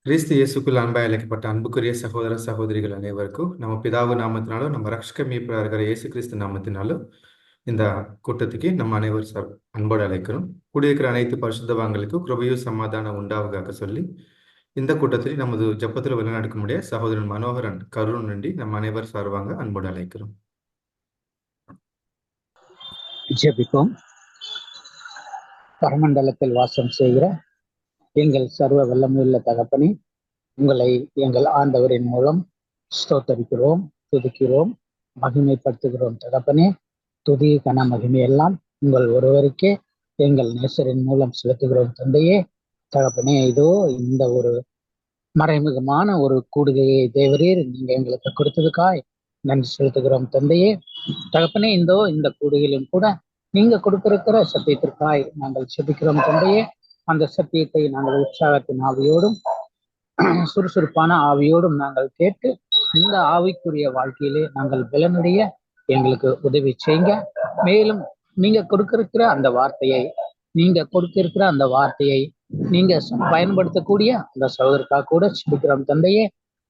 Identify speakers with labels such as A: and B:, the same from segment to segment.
A: கிறிஸ்து இயேசுக்குள் அன்பாய் அழைக்கப்பட்ட அன்புக்குரிய சகோதர சகோதரிகள் அனைவருக்கும் நம்ம பிதாவு நாமத்தினாலும் நம்ம ரட்சக மீட்பராக இருக்கிற இயேசு கிறிஸ்து நாமத்தினாலும் இந்த கூட்டத்துக்கு நம்ம அனைவர் அன்போடு அழைக்கிறோம். கூடியிருக்கிற அனைத்து பரிசுத்தவான்களுக்கும் கிருபையும் சமாதானம் உண்டாவதாக சொல்லி இந்த கூட்டத்தில் நமது ஜப்பத்தில் வழிநடக்க முடிய சகோதரன் மனோகரன் கருண் நண்டி நம்ம அனைவர் சார்பாங்க அன்போடு அழைக்கிறோம்.
B: ஜெபிப்போம். பரமண்டலத்தில் வாசம் செய்கிற எங்கள் சர்வ வல்லமையுள்ள தகப்பனே, உங்களை எங்கள் ஆண்டவரின் மூலம் ஸ்தோத்தரிக்கிறோம், துதிக்கிறோம், மகிமைப்படுத்துகிறோம். தகப்பனே, துதி கன மகிமையெல்லாம் உங்கள் ஒருவருக்கே எங்கள் நேசரின் மூலம் செலுத்துகிறோம். தந்தையே, தகப்பனே, இதோ இந்த ஒரு மறைமுகமான ஒரு கூடுகையை தேவரீர் நீங்க எங்களுக்கு கொடுத்ததுக்காய் நன்றி செலுத்துகிறோம். தந்தையே, தகப்பனே, இந்த கூடுகையிலும் கூட நீங்க கொடுத்திருக்கிற சத்தியத்திற்காய் நாங்கள் செபிக்கிறோம். தந்தையே, அந்த சத்தியத்தை நாங்கள் உற்சாகத்தின் ஆவியோடும் சுறுசுறுப்பான ஆவியோடும் நாங்கள் கேட்டு இந்த ஆவிக்குரிய வாழ்க்கையிலே நாங்கள் பலனுடைய எங்களுக்கு உதவி செய்யுங்க. மேலும் நீங்க கொடுத்திருக்கிற அந்த வார்த்தையை நீங்க பயன்படுத்தக்கூடிய அந்த சகோதரருக்காக கூட செபிக்கிறோம். தந்தையே,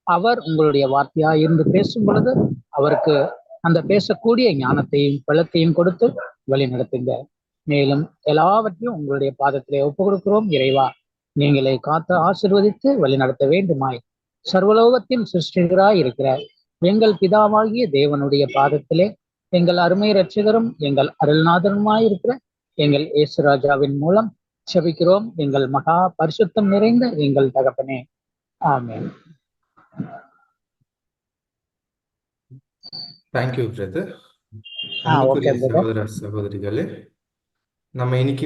B: அவர் உங்களுடைய வார்த்தையா இருந்து பேசும் பொழுது அவருக்கு அந்த பேசக்கூடிய ஞானத்தையும் பலத்தையும் கொடுத்து வழி நடத்துங்க. மேலும் எல்லாவற்றையும் உங்களுடைய பாதத்திலே ஒப்பு கொடுக்கிறோம். இறைவா, நீங்களை காத்து ஆசீர்வதித்து வழி நடத்த வேண்டுமாய் சர்வலோகத்தின் சிருஷ்டிகராய் இருக்கிற எங்கள் பிதாவாகிய தேவனுடைய பாதத்திலே எங்கள் அருமை இரட்சகரும் எங்கள் அருள்நாதனுமாய் இருக்கிற எங்கள் இயேசுராஜாவின் மூலம் செபிக்கிறோம், எங்கள் மகா பரிசுத்தம் நிறைந்த எங்கள் தகப்பனே. ஆமென்.
A: Thank you brother. அன்புக்குரிய சகோதர சகோதரிகளே, நம்ம இன்னைக்கு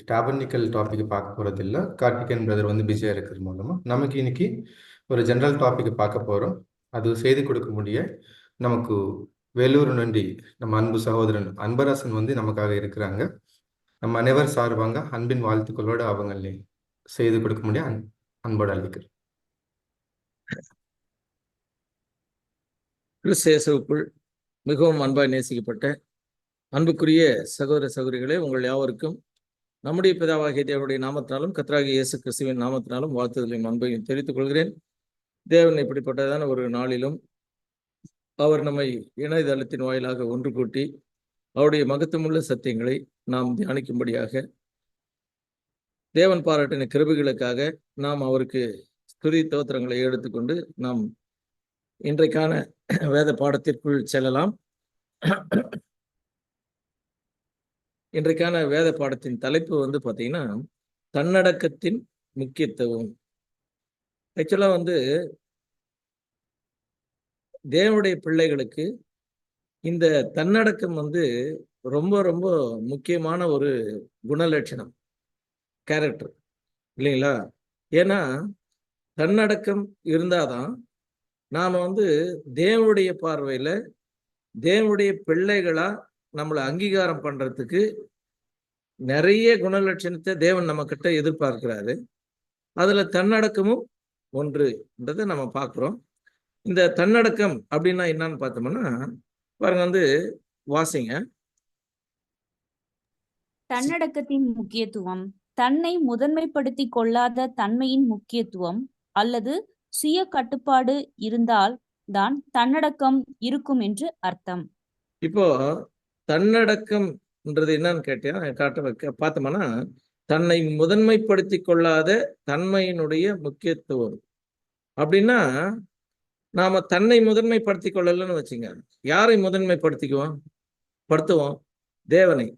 A: டாபர்னிக்கல் டாபிக் பார்க்க போறது இல்லை. கார்த்திகன் பிரதர் பிஸியா இருக்கிறது மூலமா நமக்கு இன்னைக்கு ஒரு ஜெனரல் டாபிக் பார்க்க போறோம். அது செய்து கொடுக்க முடிய நமக்கு வேலூர் நன்றி நம்ம அன்பு சகோதரன் அன்பரசன் நமக்காக இருக்கிறாங்க. நம்ம அனைவர் சார்பாங்க அன்பின் வாழ்த்துக்களோடு அவங்களே செய்து கொடுக்க முடிய அன்போடு அழைக்கிறேன்.
C: கிறிஸ்து மிகவும் அன்பாய் நேசிக்கப்பட்ட அன்புக்குரிய சகோதர சகோதரிகளே, உங்கள் யாவருக்கும் நம்முடைய பிதாவாகிய தேவனுடைய நாமத்தினாலும் கர்த்தராகிய இயேசு கிறிஸ்துவின் நாமத்தினாலும் வாழ்த்துதலையும் அன்பையும் தெரிவித்துக் கொள்கிறேன். தேவன் இப்படிப்பட்டதான ஒரு நாளிலும் அவர் நம்மை இணையதளத்தின் வாயிலாக ஒன்று கூட்டி அவருடைய மகத்துவமுள்ள சத்தியங்களை நாம் தியானிக்கும்படியாக தேவன் பாராட்டின கிருபைகளுக்காக நாம் அவருக்கு ஸ்துதி தோத்திரங்களை எடுத்துக்கொண்டு நாம் இன்றைக்கான வேத பாடத்திற்குள் செல்லலாம். இன்றைக்கான வேத பாடத்தின் தலைப்பு பார்த்தீங்கன்னா தன்னடக்கத்தின் முக்கியத்துவம். ஆக்சுவலா தேவனுடைய பிள்ளைகளுக்கு இந்த தன்னடக்கம் ரொம்ப ரொம்ப முக்கியமான ஒரு குணலட்சணம், கேரக்டர் இல்லைங்களா? ஏன்னா தன்னடக்கம் இருந்தாதான் நாம தேவனுடைய பார்வையில தேவனுடைய பிள்ளைகளா நம்மளை அங்கீகாரம் பண்றதுக்கு நிறைய குணலட்சணத்தை தேவன் நம்ம கிட்ட எதிர்பார்க்கிறாரு. அதுல தன்னடக்கமும் ஒன்றுன்றதை நம்ம பார்க்கிறோம். இந்த தன்னடக்கம் அப்படின்னா என்னன்னு பார்த்தோம்னா பாருங்க, வாசிங்க.
D: தன்னடக்கத்தின் முக்கியத்துவம் தன்னை முதன்மைப்படுத்தி கொள்ளாத தன்மையின் முக்கியத்துவம் அல்லது சுய கட்டுப்பாடு இருந்தால் தான் தன்னடக்கம் இருக்கும் என்று அர்த்தம்.
C: இப்போ தன்னடக்கம்ன்றது என்னன்னு பார்த்தோம்னா தன்னை முதன்மைப்படுத்தி கொள்ளாத தன்மையினுடைய முக்கியத்துவம் அப்படின்னா நாம தன்னை முதன்மைப்படுத்தி கொள்ளலன்னு வச்சுங்க, யாரை படுத்துவோம்? தேவனை.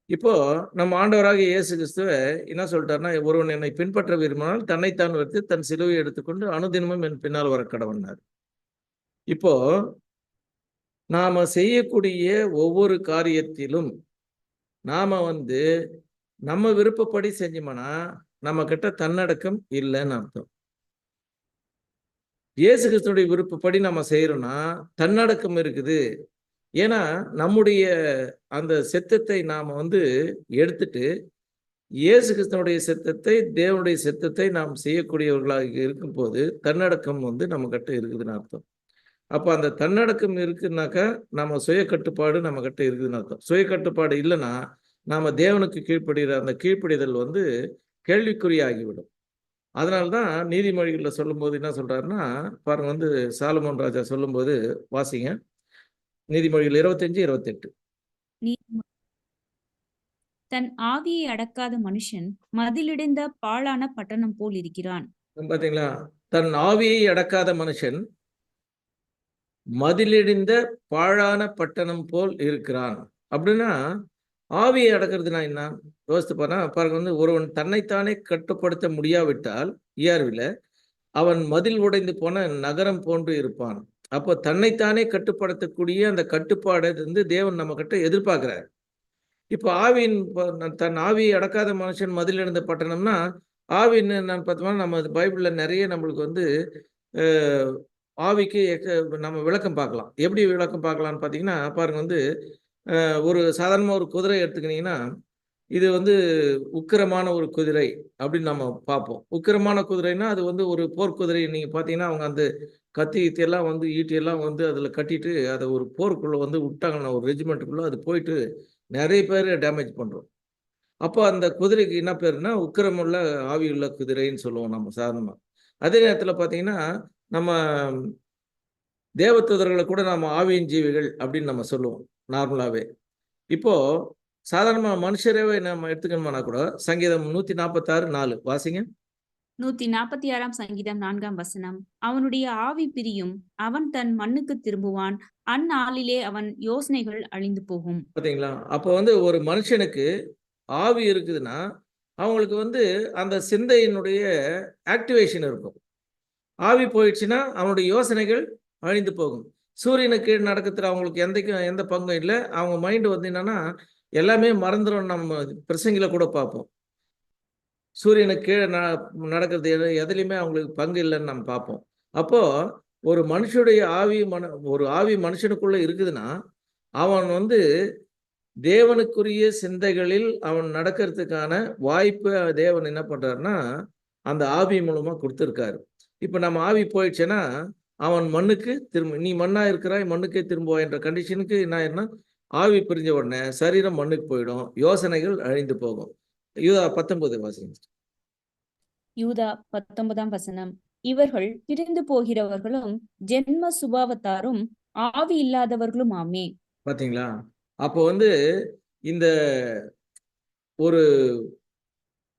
C: இப்போ நம்ம ஆண்டவராக இயேசு கிறிஸ்துவ என்ன சொல்லிட்டாருன்னா, ஒருவன் என்னை பின்பற்ற விரும்பினால் தன்னைத்தான் வைத்து தன் சிலுவையை எடுத்துக்கொண்டு அனுதினமும் என் பின்னால் வர கடவனார். இப்போ நாம செய்யக்கூடிய ஒவ்வொரு காரியத்திலும் நாம நம்ம விருப்பப்படி செஞ்சோம்னா நம்ம கிட்ட தன்னடக்கம் இல்லைன்னு அர்த்தம். இயேசு கிறிஸ்துடைய விருப்பப்படி நம்ம செய்யறோம்னா தன்னடக்கம் இருக்குது. ஏன்னா நம்முடைய அந்த சித்தத்தை நாம எடுத்துட்டு இயேசு கிறிஸ்துவனுடைய சித்தத்தை தேவனுடைய சித்தத்தை நாம் செய்யக்கூடியவர்களாக இருக்கும் போது தன்னடக்கம் நம்ம கிட்ட இருக்குதுன்னு அர்த்தம். அப்ப அந்த தன்னடக்கம் இருக்குன்னாக்கா நம்ம சுய கட்டுப்பாடு நம்ம கிட்ட இருக்குதுன்னு அர்த்தம். சுய கட்டுப்பாடு இல்லைன்னா நாம தேவனுக்கு கீழ்ப்படுகிற அந்த கீழ்ப்படிதல் கேள்விக்குறியாகிவிடும். அதனால்தான் நீதிமொழிகளில் சொல்லும்போது என்ன சொல்றாருன்னா பாருங்க, வந்து சாலமோன் ராஜா சொல்லும்போது வாசிங்க, நீதிமொழிகள் 25-28.
D: நீதிமொழி தன் ஆவியை அடக்காத மனுஷன் மதிலிடிந்த பாழான பட்டணம் போல் இருக்கிறான்.
C: பாத்தீங்களா? தன் ஆவியை அடக்காத மனுஷன் மதிலிடிந்த பாழான பட்டணம் போல் இருக்கிறான். அப்படின்னா ஆவியை அடக்கிறதுனா என்ன? யோசித்து பாருங்க, வந்து ஒருவன் தன்னைத்தானே கட்டுப்படுத்த முடியாவிட்டால் இயற்பில் அவன் மதில் உடைந்து போன நகரம் போன்று இருப்பான். அப்போ தன்னைத்தானே கட்டுப்படுத்தக்கூடிய அந்த கட்டுப்பாடை வந்து தேவன் நம்ம கிட்ட எதிர்பார்க்கிறார். இப்போ ஆவியின் தன் ஆவியை அடக்காத மனுஷன் மதில் இழந்த பட்டணம்னா, ஆவின்னு நான் பார்த்தோம்னா நம்ம பைபிள்ல நிறைய நம்மளுக்கு வந்து ஆவிக்கு நம்ம விளக்கம் பார்க்கலாம். எப்படி விளக்கம் பார்க்கலாம்னு பார்த்தீங்கன்னா, பாருங்க, வந்து ஒரு சாதாரணமாக ஒரு குதிரை எடுத்துக்கிட்டிங்கன்னா, இது வந்து உக்கிரமான ஒரு குதிரை அப்படின்னு நம்ம பார்ப்போம். உக்கிரமான குதிரைன்னா அது வந்து ஒரு போர்க்குதிரை. நீங்கள் பார்த்தீங்கன்னா அவங்க அந்த கத்தி எல்லாம் வந்து ஈட்டியெல்லாம் வந்து அதில் கட்டிட்டு அதை ஒரு போருக்குள்ளே வந்து விட்டாங்கன்னா ஒரு ரெஜிமெண்ட்டுக்குள்ளே அது போயிட்டு நிறைய பேர் டேமேஜ் பண்ணுறோம். அப்போ அந்த குதிரைக்கு என்ன பேருன்னா உக்கிரமுள்ள ஆவியுள்ள குதிரைன்னு சொல்லுவோம் நம்ம சாதாரணமாக. அதே நேரத்தில் பார்த்தீங்கன்னா நம்ம தேவதூதர்களை கூட நம்ம ஆவியின் ஜீவிகள் அப்படின்னு நம்ம சொல்லுவோம் நார்மலாகவே. இப்போ சாதாரணமாக மனுஷரவே நம்ம எடுத்துக்கணுமானா கூட சங்கீதம் 146:4 வாசிங்க.
D: 146 சங்கீதம் 4 வசனம். அவனுடைய ஆவி பிரியும், அவன் தன் மண்ணுக்கு திரும்புவான், அந்நாளிலே அவன் யோசனைகள் அழிந்து போகும்.
C: பார்த்தீங்களா? அப்போ வந்து ஒரு மனுஷனுக்கு ஆவி இருக்குதுன்னா அவங்களுக்கு வந்து அந்த சிந்தையினுடைய ஆக்டிவேஷன் இருக்கும். ஆவி போயிடுச்சுன்னா அவனுடைய யோசனைகள் அழிந்து போகும். சூரியனுக்கு கீழ் நடக்கிறதுல அவங்களுக்கு எந்த பங்கும் இல்லை. அவங்க மைண்டு வந்து என்னன்னா எல்லாமே மறந்துடும். நம்ம பிரசங்கில கூட பார்ப்போம், சூரியனுக்கு கீழே நடக்கிறது எதுலையுமே அவங்களுக்கு பங்கு இல்லைன்னு நம்ம பார்ப்போம். அப்போ ஒரு மனுஷனுடைய ஒரு ஆவி மனுஷனுக்குள்ள இருக்குதுன்னா அவன் வந்து தேவனுக்குரிய சிந்தைகளில் அவன் நடக்கிறதுக்கான வாய்ப்பு தேவன் என்ன பண்றாருன்னா அந்த ஆவி மூலமா கொடுத்துருக்காரு. இப்ப நம்ம ஆவி போயிடுச்சுன்னா அவன் மண்ணுக்கு திரும்ப, நீ மண்ணா இருக்கிறாய் மண்ணுக்கே திரும்புவாய் என்ற கண்டிஷனுக்கு என்ன ஆயிருன்னா ஆவி பிரிஞ்ச உடனே சரீரம் மண்ணுக்கு போயிடும், யோசனைகள் அழிந்து போகும். யூதா 19 வாசிங்க.
D: யூதா 19 வசனம். இவர்கள் பிரிந்து போகிறவர்களும் ஜென்ம சுபாவத்தாரும் ஆவி இல்லாதவர்களும் ஆமே.
C: பாத்தீங்களா? அப்போ வந்து இந்த ஒரு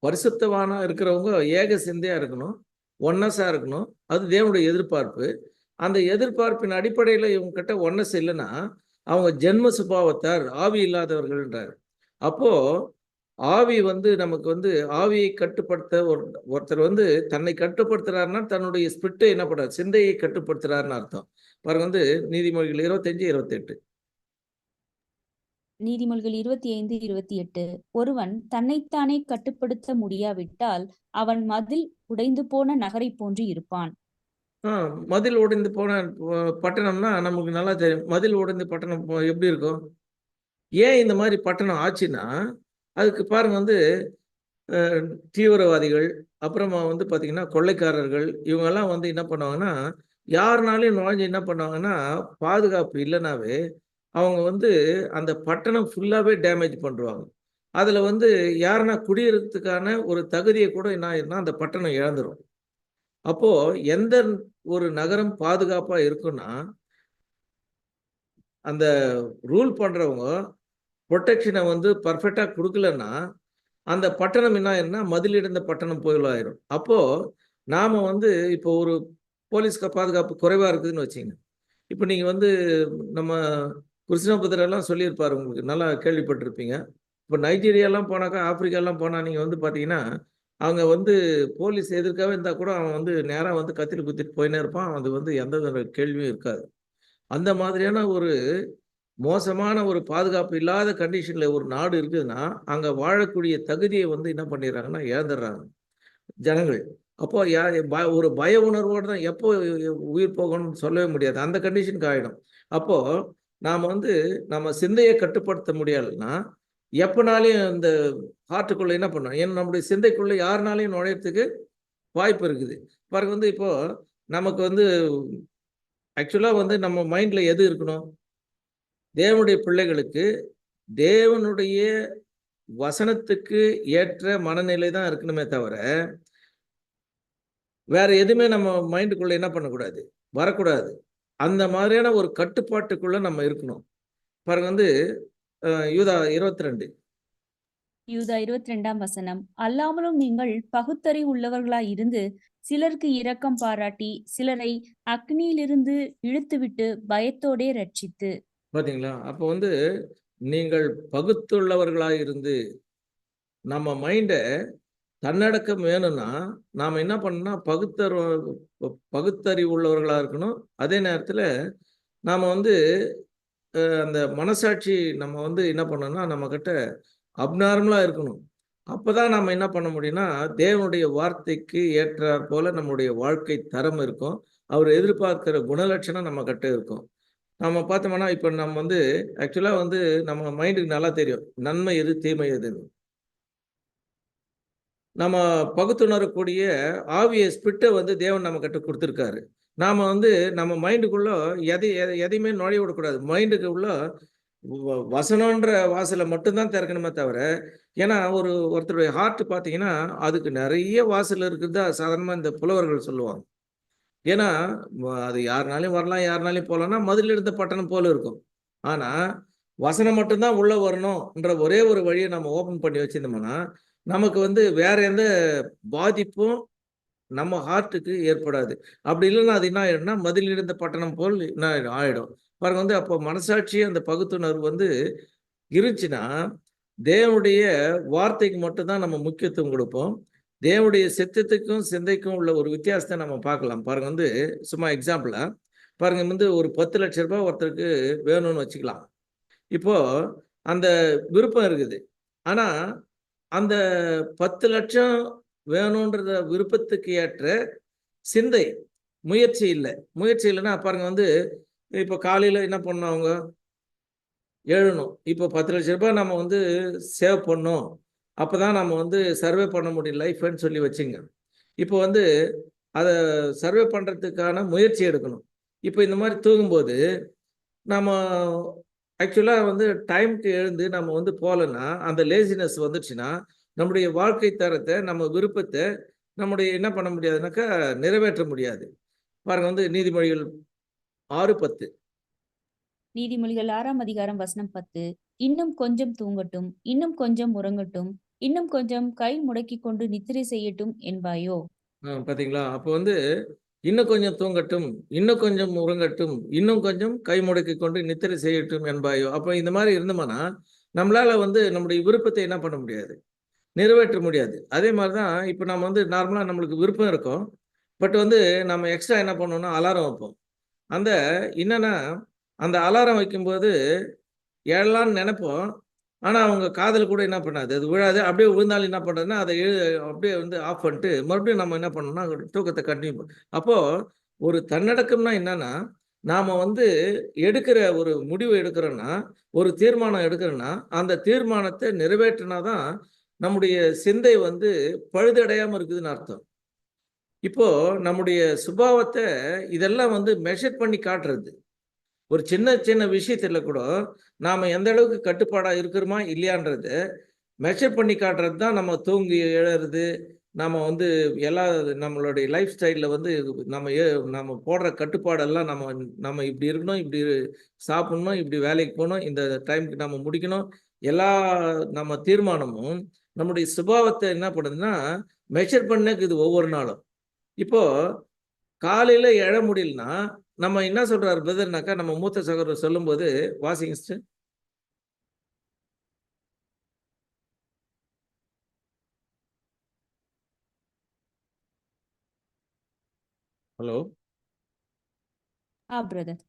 C: பரிசுத்தவானா இருக்கிறவங்க ஏக சிந்தையா இருக்கணும், ஒன்னஸா இருக்கணும். அது தேவனுடைய எதிர்பார்ப்பு. அந்த எதிர்பார்ப்பின் அடிப்படையில் இவங்க கிட்ட ஒன்னஸ் இல்லைன்னா அவங்க ஜென்ம சுபாவத்தார் ஆவி இல்லாதவர்கள்ன்றார். அப்போ ஆவி வந்து நமக்கு வந்து ஆவியை கட்டுப்படுத்த ஒருத்தர் வந்து தன்னை கட்டுப்படுத்துறாருன்னா தன்னுடைய ஸ்பிரிட்டை என்ன பண்றாரு, சிந்தையை கட்டுப்படுத்துறாருன்னு அர்த்தம். பாருங்க, வந்து நீதிமொழிகள் 25-28.
D: நீதிமொழிகள் 25-28. ஒருவன் தன்னைத்தானே கட்டுப்படுத்த முடியாவிட்டால் அவன் மதில் உடைந்து போன நகரை போன்று இருப்பான்.
C: மதில் உடைந்து போன பட்டணம்னா நமக்கு நல்லா தெரியும். மதில் உடைந்து பட்டணம் எப்படி இருக்கும்? ஏன் இந்த மாதிரி பட்டணம் ஆச்சுன்னா அதுக்கு பாருங்க, வந்து தீவிரவாதிகள், அப்புறமா வந்து பார்த்தீங்கன்னா கொள்ளைக்காரர்கள், இவங்கெல்லாம் வந்து என்ன பண்ணுவாங்கன்னா யாருனாலையும் நுழைஞ்சு என்ன பண்ணுவாங்கன்னா பாதுகாப்பு இல்லைனாவே அவங்க வந்து அந்த பட்டணம் ஃபுல்லாகவே டேமேஜ் பண்ணுவாங்க. அதில் வந்து யாருன்னா குடியிருக்கிறதுக்கான ஒரு தகுதியை கூட என்ன ஆயிருன்னா அந்த பட்டணம் இழந்துடும். அப்போது எந்த ஒரு நகரம் பாதுகாப்பாக இருக்குன்னா அந்த ரூல் பண்ணுறவங்க ப்ரொடெக்ஷனை வந்து பர்ஃபெக்டாக கொடுக்கலன்னா அந்த பட்டணம் என்ன ஆயிருன்னா மதிலிழந்த பட்டணம் போயிடும். அப்போது நாம் வந்து இப்போ ஒரு போலீஸ்க்கு பாதுகாப்பு குறைவாக இருக்குதுன்னு வச்சிங்க. இப்போ நீங்கள் வந்து நம்ம கிருஷ்ணபுத்திரெல்லாம் சொல்லியிருப்பார், உங்களுக்கு நல்லா கேள்விப்பட்டிருப்பீங்க. இப்போ நைஜீரியாலாம் போனாக்கா, ஆப்பிரிக்காலாம் போனால் நீங்கள் வந்து பார்த்தீங்கன்னா அவங்க வந்து போலீஸ் எதிர்க்காவே இருந்தால் கூட அவன் வந்து நேராக வந்து கத்தியில் குத்திட்டு போயினே இருப்பான். அது வந்து எந்த ஒரு கேள்வியும் இருக்காது. அந்த மாதிரியான ஒரு மோசமான ஒரு பாதுகாப்பு இல்லாத கண்டிஷனில் ஒரு நாடு இருக்குதுன்னா அங்கே வாழக்கூடிய தகுதியை வந்து என்ன பண்ணிடுறாங்கன்னா இழந்துடுறாங்க ஜனங்கள். அப்போ ஒரு பய உணர்வோடு தான் எப்போ உயிர் போகணும்னு சொல்லவே முடியாது, அந்த கண்டிஷனுக்கு ஆகிடும். அப்போது நாம் வந்து நம்ம சிந்தையை கட்டுப்படுத்த முடியலைன்னா எப்போனாலையும் இந்த ஹார்ட்டுக்குள்ளே என்ன பண்ணோம், ஏன்னா நம்முடைய சிந்தைக்குள்ளே யாருனாலையும் நுழையறதுக்கு வாய்ப்பு இருக்குது. பாருங்க, வந்து இப்போது நமக்கு வந்து ஆக்சுவலாக வந்து நம்ம மைண்டில் எது இருக்கணும், தேவனுடைய பிள்ளைகளுக்கு தேவனுடைய வசனத்துக்கு ஏற்ற மனநிலை தான் இருக்கணுமே தவிர வேற எதுவுமே நம்ம மைண்டுக்குள்ள என்ன பண்ணக்கூடாது, வரக்கூடாது. அந்த மாதிரியான ஒரு கட்டுப்பாட்டுக்குள்ள நம்ம இருக்கணும். பாருங்க வந்து யூதா 22.
D: யூதா 22ஆம் வசனம். அல்லாமலும் நீங்கள் பகுத்தறிவு உள்ளவர்களாய் இருந்து சிலருக்கு இரக்கம் பாராட்டி சிலரை அக்னியிலிருந்து இழுத்துவிட்டு பயத்தோடே ரட்சித்து.
C: பாத்தீங்களா? அப்போ வந்து நீங்கள் பகுத்துள்ளவர்களாய் இருந்து நம்ம மைண்டை தன்னடக்கம் வேணும்னா நாம் என்ன பண்ணணும்னா பகுத்தறிவு உள்ளவர்களாக இருக்கணும். அதே நேரத்தில் நாம் வந்து அந்த மனசாட்சி நம்ம வந்து என்ன பண்ணணும்னா நம்மக்கிட்ட அப்நார்மலாக இருக்கணும். அப்போ தான் நம்ம என்ன பண்ண முடியும்னா தேவனுடைய வார்த்தைக்கு ஏற்றாற் போல நம்முடைய வாழ்க்கை தரம் இருக்கும். அவர் எதிர்பார்க்கிற குணலட்சணம் நம்ம கிட்ட இருக்கும். நம்ம பார்த்தோம்னா இப்போ நம்ம வந்து ஆக்சுவலாக வந்து நம்ம மைண்டுக்கு நல்லா தெரியும் நன்மை எது தீமை எதுன்னு. நம்ம பகுத்துணரக்கூடிய ஆவிய ஸ்பிரிட்டை வந்து தேவன் நம்ம கிட்ட கொடுத்துருக்காரு. நாம் வந்து நம்ம மைண்டுக்குள்ள எதையுமே நுழைய விடக்கூடாது. மைண்டுக்கு உள்ள வசனன்ற வாசலை மட்டும்தான் திறக்கணுமே தவிர, ஏன்னா ஒருத்தருடைய ஹார்ட் பார்த்தீங்கன்னா அதுக்கு நிறைய வாசல் இருக்குதா சாதாரணமாக இந்த புலவர்கள் சொல்லுவாங்க. ஏன்னா அது யாருனாலையும் வரலாம், யாருனாலையும் போகலாம்னா மதில் எடுத்த பட்டணம் போல இருக்கும். ஆனால் வசனம் மட்டும்தான் உள்ள வரணும்ன்ற ஒரே ஒரு வழியை நம்ம ஓப்பன் பண்ணி வச்சிருந்தோம்னா நமக்கு வந்து வேற எந்த பாதிப்பும் நம்ம ஹார்ட்டுக்கு ஏற்படாது. அப்படி இல்லைன்னா அது என்ன ஆயிடும்னா மதில் இருந்த பட்டணம் போல் என்ன ஆயிடும். பாருங்க வந்து அப்போ மனசாட்சி அந்த பகுத்துணர்வு வந்து இருந்துச்சுன்னா தேவனுடைய வார்த்தைக்கு மட்டும்தான் நம்ம முக்கியத்துவம் கொடுப்போம். தேவனுடைய சித்தத்துக்கும் சிந்தைக்கும் உள்ள ஒரு வித்தியாசத்தை நம்ம பார்க்கலாம். பாருங்க வந்து சும்மா எக்ஸாம்பிளா பாருங்க வந்து ஒரு 10 லட்ச ரூபாய் ஒருத்தருக்கு வேணும்னு வச்சுக்கலாம். இப்போ அந்த விருப்பம் இருக்குது. ஆனா அந்த 10 லட்சம் வேணுன்றத விருப்பத்துக்கு ஏற்ற சிந்தை முயற்சி இல்லை. முயற்சி இல்லைன்னா பாருங்க வந்து இப்போ காலையில் என்ன பண்ணணும், அவங்க எழணும். இப்போ 10 லட்ச ரூபாய் நம்ம வந்து சேவ் பண்ணோம், அப்போ தான் நம்ம வந்து சர்வே பண்ண முடியும் லைஃப்னு சொல்லி வச்சுங்க. இப்போ வந்து அதை சர்வே பண்ணுறதுக்கான முயற்சி எடுக்கணும். இப்போ இந்த மாதிரி தூங்கும்போது நம்ம ஆக்சுவலாக வந்து டைமுக்கு எழுந்து நம்ம வந்து போகலன்னா அந்த லேசினஸ் வந்துடுச்சுன்னா நம்முடைய வாழ்க்கை தரத்தை நம்ம விருப்பத்தை நம்முடைய என்ன பண்ண முடியாதுனாக்கா நிறைவேற்ற முடியாது. பாருங்க வந்து நீதிமொழிகள் 6:10.
D: நீதிமொழிகள் 6ஆம் அதிகாரம் வசனம் 10. இன்னும் கொஞ்சம் தூங்கட்டும், இன்னும் கொஞ்சம் உறங்கட்டும், இன்னும் கொஞ்சம் கை முடக்கிக் கொண்டு நித்திரை செய்யட்டும் என்பாயோ.
C: பார்த்தீங்களா? அப்போ வந்து இன்னும் கொஞ்சம் தூங்கட்டும், இன்னும் கொஞ்சம் உறங்கட்டும், இன்னும் கொஞ்சம் கை முடக்கி கொண்டு நித்திரை செய்யட்டும் என்பாயோ. அப்போ இந்த மாதிரி இருந்தோம்னா நம்மளால வந்து நம்முடைய விருப்பத்தை என்ன பண்ண முடியாது, நிறைவேற்ற முடியாது. அதே மாதிரி தான் இப்போ நம்ம வந்து நார்மலாக நம்மளுக்கு விருப்பம் இருக்கும். பட் வந்து நம்ம எக்ஸ்ட்ரா என்ன பண்ணோம்னா அலாரம் வைப்போம். அந்த என்னன்னா அந்த அலாரம் வைக்கும்போது எழலான்னு நினைப்போம். ஆனால் அவங்க காதில் கூட என்ன பண்ணாது, அது விழாது. அப்படியே விழுந்தாலும் என்ன பண்ணுறதுன்னா அதை அப்படியே வந்து ஆஃப் பண்ணிட்டு மறுபடியும் நம்ம என்ன பண்ணோம்னா தூக்கத்தை கண்டினியூ. அப்போது ஒரு தன்னடக்கம்னா என்னன்னா நாம் வந்து எடுக்கிற ஒரு முடிவு எடுக்கிறோன்னா, ஒரு தீர்மானம் எடுக்கிறோன்னா அந்த தீர்மானத்தை நிறைவேற்றினா தான் நம்முடைய சிந்தை வந்து பழுதடையாமல் இருக்குதுன்னு அர்த்தம். இப்போ நம்முடைய சுபாவத்தை இதெல்லாம் வந்து மெஷர் பண்ணி காட்டுறது. ஒரு சின்ன சின்ன விஷயத்துல கூட நாம எந்த அளவுக்கு கட்டுப்பாடா இருக்கிறோமா இல்லையான்றது மெஷர் பண்ணி காட்டுறது தான் நம்ம தூங்கி எழறது. நம்ம வந்து எல்லா நம்மளுடைய லைஃப் ஸ்டைலில் வந்து நம்ம போடுற கட்டுப்பாடெல்லாம் நம்ம நம்ம இப்படி இருக்கணும், இப்படி சாப்பிடணும், இப்படி வேலைக்கு போகணும், இந்த டைமுக்கு நம்ம முடிக்கணும். எல்லா நம்ம தீர்மானமும் நம்முடைய சுபாவத்தை என்ன பண்ணுதுன்னா மெஷர் பண்ணக்குது ஒவ்வொரு நாளும். இப்போ காலையில எழ முடியலன்னா நம்ம என்ன சொல்றாரு பிரதர்னாக்கா நம்ம மூத்த சகோதரர் சொல்லும்போது வாசிங்க சிஸ்டர். ஹலோ.
D: பிரதர்.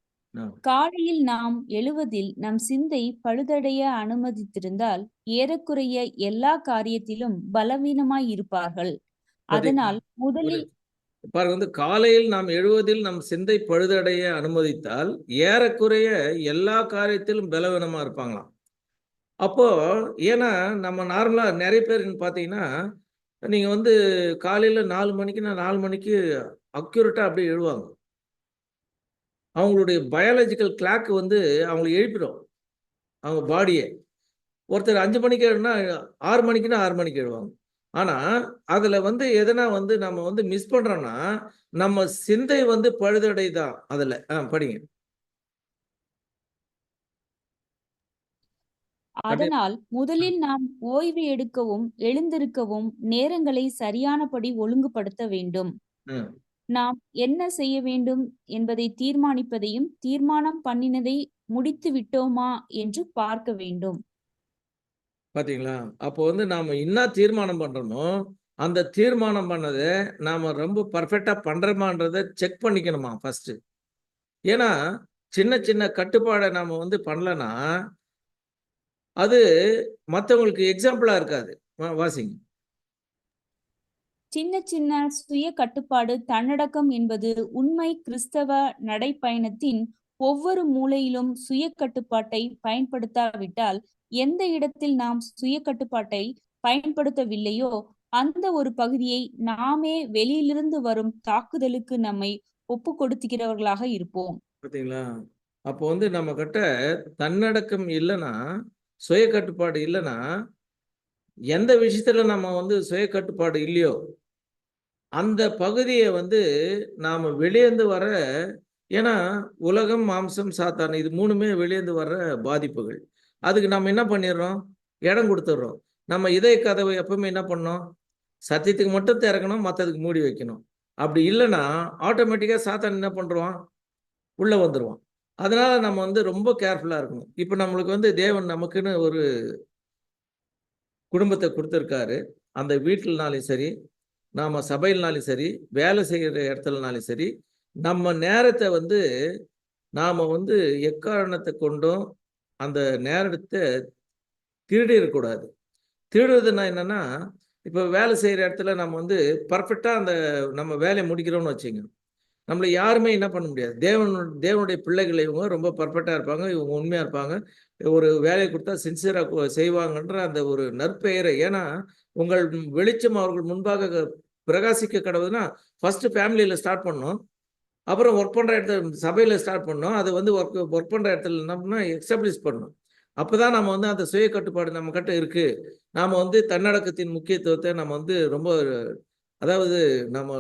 D: காலையில் நாம் எழுவதில் நம் சிந்தை பழுதடைய அனுமதித்திருந்தால் ஏறக்குறைய எல்லா காரியத்திலும் பலவீனமாய் இருப்பார்கள். அதனால் முதலில்
C: பாருங்க வந்து காலையில் நாம் எழுவதில் நம் சிந்தை பழுதடைய அனுமதித்தால் ஏறக்குறைய எல்லா காரியத்திலும் பலவீனமா இருப்பாங்களாம். அப்போ ஏன்னா நம்ம நார்மலா நிறைய பேர் பார்த்தீங்கன்னா நீங்க வந்து காலையில 4 மணிக்குன்னா 4 மணிக்கு அக்யூரேட்டா அப்படியே எழுவாங்க. அவங்களுடைய பயாலஜிக்கல் கிளாக் வந்து அவங்களை எழுப்பிடும் அவங்க பாடியை. ஒருத்தர் 5 மணிக்கு எழுனா 6 மணிக்குன்னா 6 மணிக்கு எழுவாங்க. ஆனா அதுல வந்து எதனா வந்து நம்ம வந்து மிஸ் பண்றோம்னா நம்ம சிந்தை வந்து பழுதடைதான் அதுல. படிங்க.
D: அதனால் முதலில் நாம் ஓய்வு எடுக்கவும் எழுந்திருக்கவும் நேரங்களை சரியானபடி ஒழுங்குபடுத்த வேண்டும்.
C: ம்.
D: நாம் என்ன செய்ய வேண்டும் என்பதை தீர்மானிப்பதையும் தீர்மானம் பண்ணினதை முடித்து விட்டோமா என்று பார்க்க வேண்டும்.
C: பாத்தீங்களா? அப்போ வந்து நாம என்ன தீர்மானம் பண்றோமோ அந்த தீர்மானம் பண்ணதை நாம ரொம்ப பர்ஃபெக்டா பண்றோமான்றதை செக் பண்ணிக்கணுமா ஃபர்ஸ்ட். ஏன்னா சின்ன சின்ன கட்டுப்பாடை நாம வந்து பண்ணலன்னா அது மற்றவங்களுக்கு எக்ஸாம்பிளா இருக்காது. வாசிங்க.
D: சின்ன சின்ன சுய கட்டுப்பாடு தன்னடக்கம் என்பது உண்மை கிறிஸ்தவ நடைப்பயணத்தின் ஒவ்வொரு மூலையிலும் சுய கட்டுப்பாட்டை பயன்படுத்தாவிட்டால், எந்த இடத்தில் நாம் சுய கட்டுப்பாட்டை பயன்படுத்தவில்லையோ அந்த ஒரு பகுதியை நாமே வெளியிலிருந்து வரும் தாக்குதலுக்கு நம்மை ஒப்பு கொடுத்துகிறவர்களாக இருப்போம்.
C: பார்த்தீங்களா? அப்போ வந்து நம்ம கிட்ட தன்னடக்கம் இல்லைன்னா, சுய கட்டுப்பாடு இல்லைன்னா, எந்த விஷயத்துல நம்ம வந்து சுய கட்டுப்பாடு இல்லையோ அந்த பகுதியை வந்து நாம வெளியேந்து வர, ஏன்னா உலகம், மாம்சம், சாத்தான் இது 3மே வெளியேந்து வர்ற பாதிப்புகள். அதுக்கு நம்ம என்ன பண்ணிடுறோம்? இடம் கொடுத்துடுறோம். நம்ம இதய கதவை எப்பவுமே என்ன பண்ணோம்? சத்தியத்துக்கு மட்டும் திறக்கணும், மற்றதுக்கு மூடி வைக்கணும். அப்படி இல்லைன்னா ஆட்டோமேட்டிக்காக சாத்தான் என்ன பண்ணுறான்? உள்ளே வந்துடுவான். அதனால நம்ம வந்து ரொம்ப கேர்ஃபுல்லாக இருக்கணும். இப்போ நம்மளுக்கு வந்து தேவன் நமக்குன்னு ஒரு குடும்பத்தை கொடுத்துருக்காரு. அந்த வீட்டில்னாலும் சரி, நாம சபையில்னாலும் சரி, வேலை செய்கிற இடத்துலனாலும் சரி, நம்ம நேரத்தை வந்து நாம வந்து எக்காரணத்தை கொண்டும் அந்த நேரத்தை திருடிடக்கூடாது. திருடுறதுன்னா என்னன்னா, இப்போ வேலை செய்கிற இடத்துல நம்ம வந்து பர்ஃபெக்டாக அந்த நம்ம வேலையை முடிக்கிறோம்னு வச்சுங்க. நம்மளை யாருமே என்ன பண்ண முடியாது. தேவனுடைய பிள்ளைகள் இவங்க ரொம்ப பர்ஃபெக்டாக இருப்பாங்க, இவங்க உண்மையாக இருப்பாங்க, ஒரு வேலையை கொடுத்தா சின்சியராக செய்வாங்கன்ற அந்த ஒரு நற்பெயரை, ஏன்னா உங்கள் வெளிச்சம் அவர்கள் முன்பாக பிரகாசிக்க கடவுதுன்னா ஃபர்ஸ்ட் ஃபேமிலியில் ஸ்டார்ட் பண்ணணும், அப்புறம் ஒர்க் பண்ணுற இடத்துல சபையில் ஸ்டார்ட் பண்ணணும், அது வந்து ஒர்க் பண்ணுற இடத்துல என்ன பண்ணால் எக்ஸ்டாப்ளிஷ் பண்ணணும். அப்போ தான் நம்ம வந்து அந்த சுய கட்டுப்பாடு நம்ம கிட்ட இருக்குது. நாம் வந்து தன்னடக்கத்தின் முக்கியத்துவத்தை நம்ம வந்து ரொம்ப, அதாவது நம்ம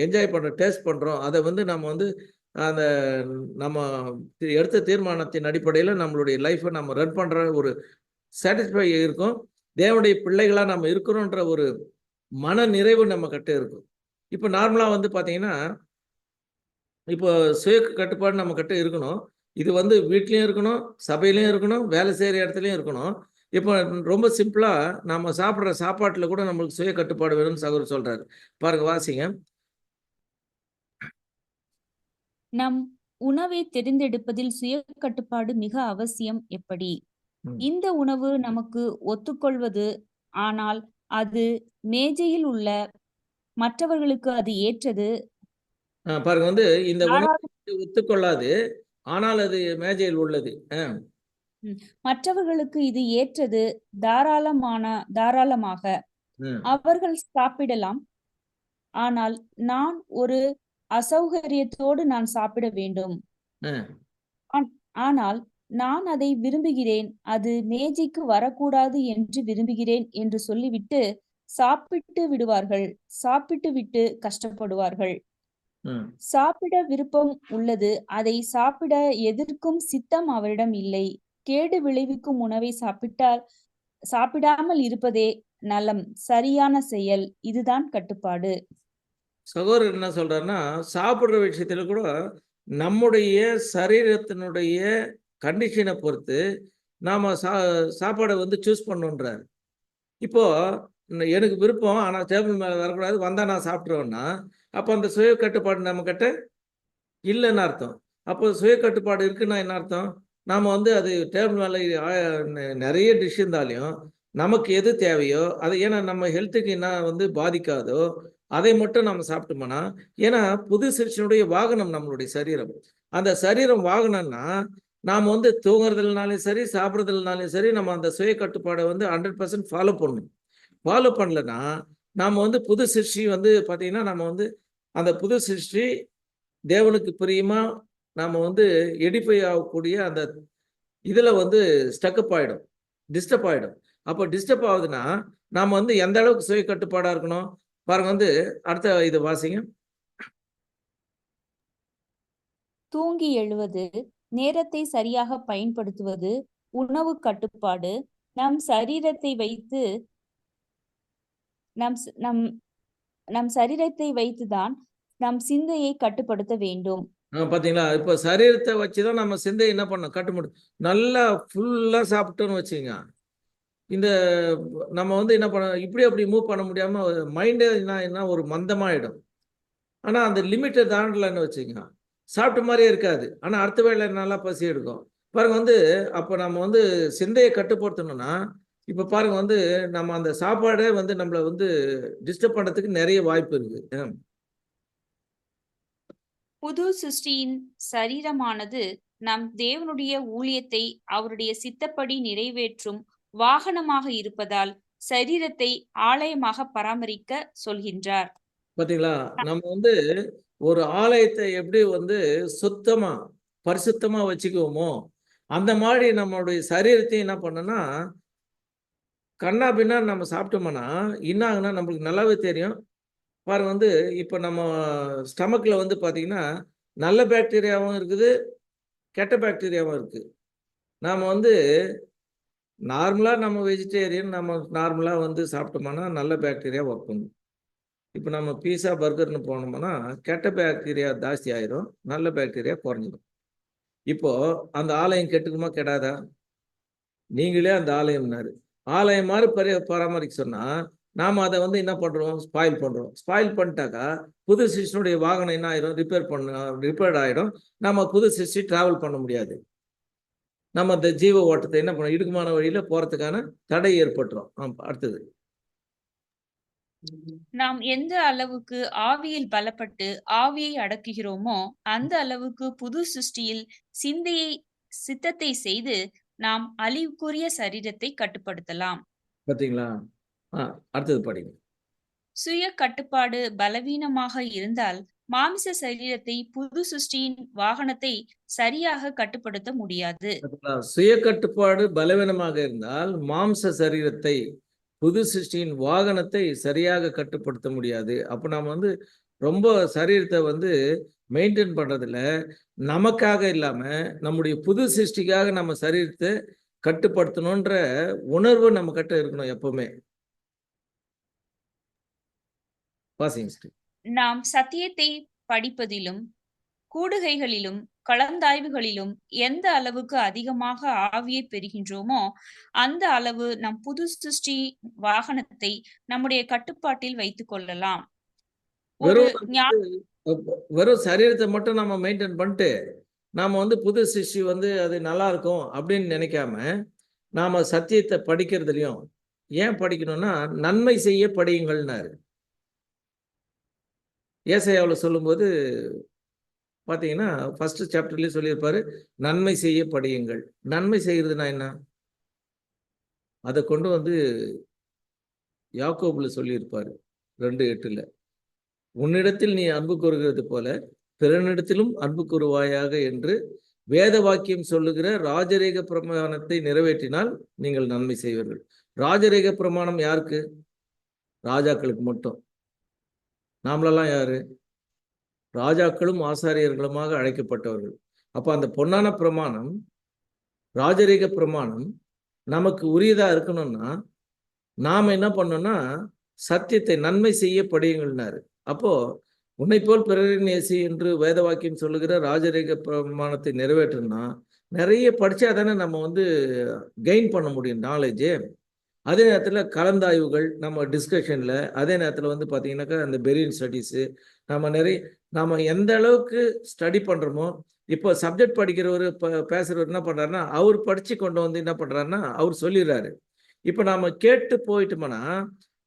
C: என்ஜாய் பண்ணுறோம், டேஸ்ட் பண்ணுறோம். அதை வந்து நம்ம வந்து அந்த நம்ம எடுத்த தீர்மானத்தின் அடிப்படையில் நம்மளுடைய லைஃப்பை நம்ம ரன் பண்ணுற ஒரு சாட்டிஸ்ஃபை இருக்கும். தேவனுடைய பிள்ளைகளாக நம்ம இருக்கிறோன்ற ஒரு மன நிறைவு நம்ம கிட்ட இருக்கும். இப்போ நார்மலாக வந்து பார்த்தீங்கன்னா, இப்போ சுய கட்டுப்பாடு நம்ம கிட்ட இருக்கணும். இது வந்து வீட்லேயும் இருக்கணும், சபையிலையும் இருக்கணும், வேலை செய்கிற இடத்துலையும் இருக்கணும். இப்போ ரொம்ப சிம்பிளாக நம்ம சாப்பிட்ற சாப்பாட்டில் கூட நம்மளுக்கு சுய கட்டுப்பாடு வேணும்னு சகோதரர் சொல்கிறாரு. பாருங்க, வாசிங்க.
D: நம் உணவை தெரிந்தெடுப்பதில் சுய கட்டுப்பாடு மிக அவசியம். எப்படி? இந்த உணவு நமக்கு ஒத்துக்கொள்வது, ஆனால் அது மேஜையில் உள்ள மற்றவர்களுக்கு அது ஏற்றது.
C: பாருங்க, வந்து இந்த உணவு ஒத்துக்கொள்ளாது, ஆனால் அது மேஜையில் உள்ளது.
D: மற்றவர்களுக்கு இது ஏற்றது தாராளமாக அவர்கள் சாப்பிடலாம். ஆனால் நான் ஒரு அசௌகரியத்தோடு நான் சாப்பிட வேண்டும். ஆனால் நான் அதை விரும்புகிறேன், அது மேஜைக்கு வரக்கூடாது என்று விரும்புகிறேன் என்று சொல்லிவிட்டு சாப்பிட்டு விடுவார்கள். சாப்பிட்டு விட்டு கஷ்டப்படுவார்கள். சாப்பிட விருப்பம் உள்ளது, அதை சாப்பிட எதிர்க்கும் சித்தம் அவரிடம் இல்லை. கேடு விளைவிக்கும் உணவை சாப்பிடாமல் இருப்பதே நலம், சரியான செயல். இதுதான் கட்டுப்பாடு.
C: சகோதரர் என்ன சொல்றாருன்னா, சாப்பிடுற விஷயத்துல கூட நம்முடைய சரீரத்தினுடைய கண்டிஷனை பொறுத்து நாம சாப்பாடை வந்து சூஸ் பண்ணுன்றார். இப்போ எனக்கு விருப்பம், ஆனால் டேபிள் மேலே வரக்கூடாது, வந்தால் நான் சாப்பிட்ருவேன்னா அப்போ அந்த சுய கட்டுப்பாடு நம்ம கிட்ட இல்லைன்னு அர்த்தம். அப்போ சுய கட்டுப்பாடு இருக்குன்னா என்ன அர்த்தம்? நாம் வந்து அது டேபிள் மேலே நிறைய டிஷ் இருந்தாலையும் நமக்கு எது தேவையோ அது, ஏன்னா நம்ம ஹெல்த்துக்கு என்ன வந்து பாதிக்காதோ அதை மட்டும் நம்ம சாப்பிட்டோம்னா, ஏன்னா புது சிருஷ்டியினுடைய வாகனம் நம்மளுடைய சரீரம். அந்த சரீரம் வாகனம்னா நாம் வந்து தூங்குறதுனாலும் சரி, சாப்பிட்றதுனாலும் சரி, நம்ம அந்த சுய கட்டுப்பாடை வந்து 100% ஃபாலோ பண்ணணும். ஃபாலோ பண்ணலன்னா நாம் வந்து புது சிருஷ்டி வந்து பார்த்தீங்கன்னா, நம்ம வந்து அந்த புது சிருஷ்டி தேவனுக்கு பிரியமா நாம் வந்து எடிஃபை ஆகக்கூடிய அந்த இதில் வந்து ஸ்டக்கப் ஆகிடும். டிஸ்டர்ப் ஆகிடும். அப்போ டிஸ்டர்ப் ஆகுதுன்னா நாம் வந்து எந்த அளவுக்கு சுய கட்டுப்பாடாக இருக்கணும் பாருங்க. வந்து அடுத்த இது வாசிங்க.
D: தூங்கி எழுவது, நேரத்தை சரியாக பயன்படுத்துவது, உணவு கட்டுப்பாடு, நம் சரீரத்தை வைத்து நம் ஸ்- நம் நம் சரீரத்தை வைத்துதான் நம் சிந்தையை கட்டுப்படுத்த வேண்டும்.
C: பார்த்தீங்களா? இப்போ சரீரத்தை வச்சு தான் நம்ம சிந்தை என்ன பண்ணோம் கட்டுப்படும். நல்லா ஃபுல்லாக சாப்பிட்டோன்னு வச்சுங்க, இந்த நம்ம வந்து என்ன பண்ண இப்படி அப்படி மூவ் பண்ண முடியாமல் மைண்டே என்ன ஒரு மந்தமாயிடும். ஆனால் அந்த லிமிட்டை தாண்டலன்னு வச்சுங்க, சாப்பிட்ட மாதிரியே இருக்காது. ஆனால் அடுத்த வேளை நல்லா பசி எடுக்கும் பாருங்க. வந்து அப்போ நம்ம வந்து சிந்தையை கட்டுப்படுத்தணும்னா, இப்போ பாருங்க வந்து நம்ம அந்த சாப்பாடே வந்து நம்மளை வந்து டிஸ்டர்ப் பண்ணுறதுக்கு நிறைய வாய்ப்பு இருக்குது.
D: புது சிருஷ்டியின் சரீரமானது நம் தேவனுடைய ஊழியத்தை அவருடைய சித்தப்படி நிறைவேற்றும் வாகனமாக இருப்பதால் சரீரத்தை ஆலயமாக பராமரிக்க சொல்கின்றார்.
C: பார்த்தீங்களா? நம்ம வந்து ஒரு ஆலயத்தை எப்படி வந்து சுத்தமா பரிசுத்தமா வச்சுக்குவோமோ, அந்த மாதிரி நம்மளுடைய சரீரத்தையும் என்ன பண்ணோம்னா, கண்ணா பின்னா நம்ம சாப்பிட்டோம்னா என்ன ஆகுனா நம்மளுக்கு நல்லாவே தெரியும். பாருங்க வந்து இப்போ நம்ம ஸ்டமக்ல வந்து பார்த்தீங்கன்னா, நல்ல பாக்டீரியாவும் இருக்குது, கெட்ட பாக்டீரியாவும் இருக்குது. நாம வந்து நார்மலா நம்ம வெஜிடேரியன் நம்ம நார்மலா வந்து சாப்பிட்டோம்னா நல்ல பாக்டீரியா ஒர்க் பண்ணும். இப்போ நம்ம பீஸா பர்கர்னு போனோம்னா கெட்ட பாக்டீரியா ஜாஸ்தி ஆயிரும், நல்ல பாக்டீரியா குறைஞ்சிடும். இப்போ அந்த ஆலயம் கெட்டுக்குமா கெடாதா? நீங்களே அந்த ஆலயம்னாரு. ஆலயம் மாதிரி பராமரிக்க சொன்னா நாம அதை வந்து என்ன பண்றோம்? ஸ்பாயில் பண்றோம். ஸ்பாயில் பண்ணிட்டாக்கா புது சிஸ்டனுடைய வாகனம் என்ன ஆயிரும்? ரிப்பேர்ட் ஆயிடும். நம்ம புது சிஸ்டி டிராவல் பண்ண முடியாது. நம்ம அந்த ஜீவ ஓட்டத்தை என்ன பண்ணோம்? இடுக்குமான வழியில போறதுக்கான தடை ஏற்பட்டுரும். அடுத்தது,
D: நாம் எந்த அளவுக்கு ஆவியில் பலப்பட்டு ஆவியை அடக்குகிறோமோ அந்த அளவுக்கு புது சிருஷ்டியில் சித்தத்தை செய்து நாம் அழிவுக்குரிய சரீரத்தை கட்டுப்படுத்தலாம்.
C: பார்த்தீங்களா? அடுத்தது படிங்க.
D: சுய கட்டுப்பாடு பலவீனமாக இருந்தால் மாமிச சரீரத்தை புது சிருஷ்டியின் வாகனத்தை சரியாக கட்டுப்படுத்த முடியாது.
C: சுய கட்டுப்பாடு பலவீனமாக இருந்தால் மாம்ச சரீரத்தை புது சிருஷ்டியின் வாகனத்தை சரியாக கட்டுப்படுத்த முடியாது. அப்போ நாம் வந்து ரொம்ப சரீரத்தை வந்து மெயின்டைன் பண்ணுறதில்ல. நமக்காக இல்லாமல் நம்முடைய புது சிருஷ்டிக்காக நம்ம சரீரத்தை கட்டுப்படுத்தணுன்ற உணர்வு நம்ம கிட்ட இருக்கணும் எப்பவுமே.
D: நாம் சத்தியத்தை படிப்பதிலும் கூடுகைகளிலும் கலந்தாய்வுகளிலும் எந்த அளவுக்கு அதிகமாக ஆவியை பெறுகின்றோமோ அந்த அளவு நம் புது சிருஷ்டி வாகனத்தை நம்முடைய கட்டுப்பாட்டில் வைத்துக் கொள்ளலாம்.
C: வெறும் சரீரத்தை மட்டும் நம்ம மெயின்டைன் பண்ணிட்டு நாம வந்து புது சிருஷ்டி வந்து அது நல்லா இருக்கும் அப்படின்னு நினைக்காம நாம சத்தியத்தை படிக்கிறதுலையும், ஏன் படிக்கணும்னா நன்மை செய்ய படியுங்கள்னாரு. ஏசாயாவில் சொல்லும்போது பார்த்தீங்கன்னா ஃபர்ஸ்ட் சாப்டர்லேயே சொல்லியிருப்பாரு, நன்மை செய்ய படியுங்கள். நன்மை செய்யறதுனா என்ன? அதை கொண்டு வந்து யாக்கோபுல சொல்லியிருப்பாரு 2:8, உன்னிடத்தில் நீ அன்பு கூறுகிறது போல பிறனிடத்திலும் அன்பு கூறுவாயாக என்று வேத வாக்கியம் சொல்லுகிற ராஜரீக பிரமாணத்தை நிறைவேற்றினால் நீங்கள் நன்மை செய்வீர்கள். ராஜரீக பிரமாணம் யாருக்கு? ராஜாக்களுக்கு மட்டும். நாமளெல்லாம் யாரு? ராஜாக்களும் ஆசாரியர்களுமாக அழைக்கப்பட்டவர்கள். அப்போ அந்த பொன்னான பிரமாணம், ராஜரீக பிரமாணம் நமக்கு உரியதா இருக்கணும்னா நாம என்ன பண்ணோம்னா சத்தியத்தை நன்மை செய்ய படியுங்கள்னாரு. அப்போ உன்னை போல் பிறரின் நேசி என்று வேத வாக்கியம் சொல்லுகிற ராஜரீக பிரமாணத்தை நிறைவேற்றணும்னா நிறைய படிச்சா தானே நம்ம வந்து கெயின் பண்ண முடியும் நாலேஜே. அதே நேரத்தில் கலந்தாய்வுகள் நம்ம டிஸ்கஷனில், அதே நேரத்தில் வந்து பார்த்தீங்கன்னாக்கா அந்த பெரியன் ஸ்டடீஸு நம்ம எந்த அளவுக்கு ஸ்டடி பண்ணுறோமோ. இப்போ சப்ஜெக்ட் படிக்கிறவர் பேசுகிறவர் என்ன பண்ணுறாருன்னா அவர் படித்து கொண்டு வந்து என்ன பண்ணுறாருன்னா அவர் சொல்லிடுறாரு. இப்போ நாம் கேட்டு போயிட்டோம்னா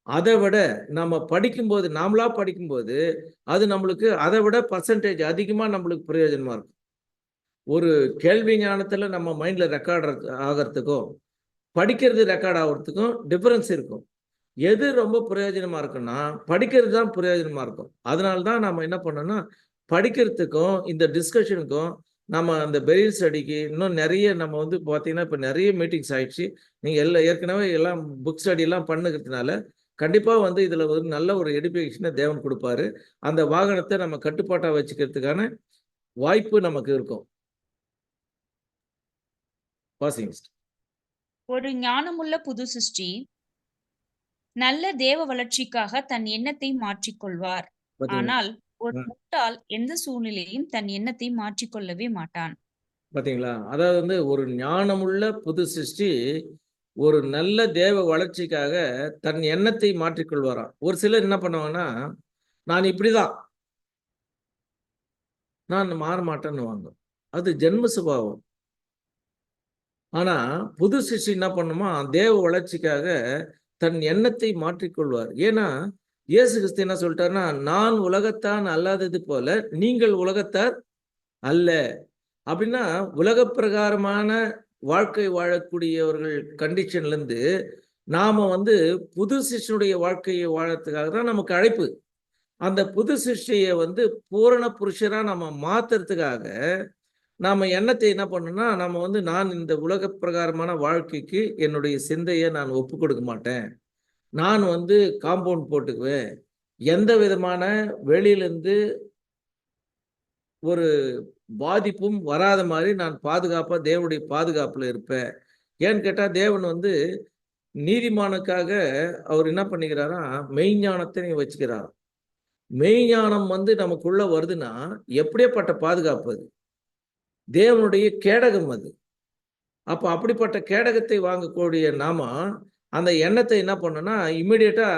C: அதை விட நம்ம படிக்கும்போது, நாமளா படிக்கும்போது அது நம்மளுக்கு அதை விட பர்சன்டேஜ் அதிகமாக நம்மளுக்கு பிரயோஜனமாக இருக்கும். ஒரு கேள்வி ஞானத்தில் நம்ம மைண்டில் ரெக்கார்ட் ஆகிறதுக்கும் படிக்கிறது ரெக்கார்ட் ஆகிறதுக்கும் டிஃபரன்ஸ் இருக்கும். எது ரொம்ப பிரயோஜனமாக இருக்குன்னா படிக்கிறது தான் பிரயோஜனமாக இருக்கும். அதனால தான் நம்ம என்ன பண்ணோம்னா படிக்கிறதுக்கும் இந்த டிஸ்கஷனுக்கும் நம்ம அந்த பெரியல் ஸ்டடிக்கு இன்னும் நிறைய நம்ம வந்து பார்த்தீங்கன்னா இப்போ நிறைய மீட்டிங்ஸ் ஆயிடுச்சு. நீங்கள் ஏற்கனவே எல்லாம் புக் ஸ்டடி எல்லாம் பண்ணுகிறதுனால கண்டிப்பாக வந்து இதில் ஒரு நல்ல ஒரு எடுகேஷனை தேவன் கொடுப்பாரு. அந்த வாகனத்தை நம்ம கட்டுப்பாட்டாக வச்சுக்கிறதுக்கான வாய்ப்பு நமக்கு இருக்கும். வாசிங்க.
D: ஒரு ஞானமுள்ள புது சிருஷ்டி நல்ல தேவ வளர்ச்சிக்காக தன் எண்ணத்தை மாற்றிக்கொள்வார். ஆனால் ஒரு முட்டாள் எந்த சூழ்நிலையும் தன் எண்ணத்தை மாற்றிக்கொள்ளவே மாட்டான்.
C: பாத்தீங்களா? அதாவது வந்து ஒரு ஞானமுள்ள புது சிருஷ்டி ஒரு நல்ல தேவ வளர்ச்சிக்காக தன் எண்ணத்தை மாற்றிக்கொள்வாராம். ஒரு சிலர் என்ன பண்ணுவாங்கன்னா, நான் இப்படிதான், நான் மாற மாட்டேன்னுவாங்க. அது ஜென்ம சுபாவம். ஆனா புது சிருஷ்டி என்ன பண்ணுமா, தேவ வளர்ச்சிக்காக தன் எண்ணத்தை மாற்றிக்கொள்வார். ஏன்னா இயேசு கிறிஸ்து என்ன சொல்லிட்டாருன்னா, நான் உலகத்தான் அல்லாதது போல நீங்கள் உலகத்தார் அல்ல. அப்படின்னா உலக பிரகாரமான வாழ்க்கை வாழக்கூடியவர்கள் கண்டிஷன்ல இருந்து நாம வந்து புது சிருஷ்டியுடைய வாழ்க்கையை வாழறதுக்காக தான் நமக்கு அழைப்பு. அந்த புது சிருஷ்டியை வந்து பூரண புருஷரா நம்ம மாத்துறதுக்காக நாம எண்ணத்தை என்ன பண்ணணும்னா, நம்ம வந்து நான் இந்த உலக பிரகாரமான வாழ்க்கைக்கு என்னுடைய சிந்தையை நான் ஒப்பு கொடுக்க மாட்டேன். நான் வந்து காம்பவுண்ட் போட்டுக்குவேன். எந்த விதமான வெளியிலிருந்து ஒரு பாதிப்பும் வராத மாதிரி நான் பாதுகாப்பா தேவனுடைய பாதுகாப்புல இருப்பேன். ஏன்னு கேட்டா தேவன் வந்து நீதிமானுக்காக அவர் என்ன பண்ணிக்கிறாரா, மெய்ஞானத்தை வச்சுக்கிறார். மெய்ஞானம் வந்து நமக்குள்ள வருதுன்னா எப்படியேப்பட்ட பாதுகாப்பு அது, தேவனுடைய கேடகம் அது. அப்ப அப்படிப்பட்ட கேடகத்தை வாங்கக்கூடிய நாம அந்த எண்ணத்தை என்ன பண்ணணும்னா, இம்மிடியட்டா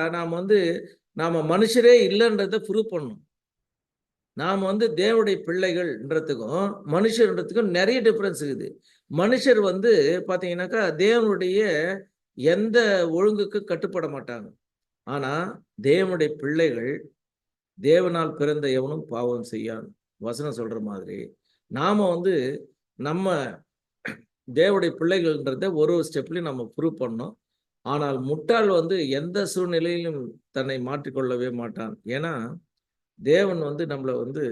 C: நாம மனுஷரே இல்லைன்றதை ப்ரூவ் பண்ணணும். நாம் வந்து தேவனுடைய பிள்ளைகள்ன்றதுக்கும் மனுஷர்ன்றதுக்கும் நிறைய டிஃப்ரென்ஸ் இருக்குது. மனுஷர் வந்து பார்த்தீங்கன்னாக்கா தேவனுடைய எந்த ஒழுங்குக்கு கட்டுப்பட மாட்டாங்க. ஆனா தேவனுடைய பிள்ளைகள் தேவனால் பிறந்த எவனும் பாவம் செய்யான் வசனம் சொல்ற மாதிரி நாம வந்து நம்ம தேவனுடைய பிள்ளைகள்ன்றத ஒரு ஸ்டெப்லையும் நம்ம ப்ரூவ் பண்ணோம். ஆனால் முட்டாள் வந்து எந்த சூழ்நிலையிலும் தன்னை மாற்றிக்கொள்ளவே மாட்டான். ஏன்னா தேவன் வந்து நம்மளை வந்து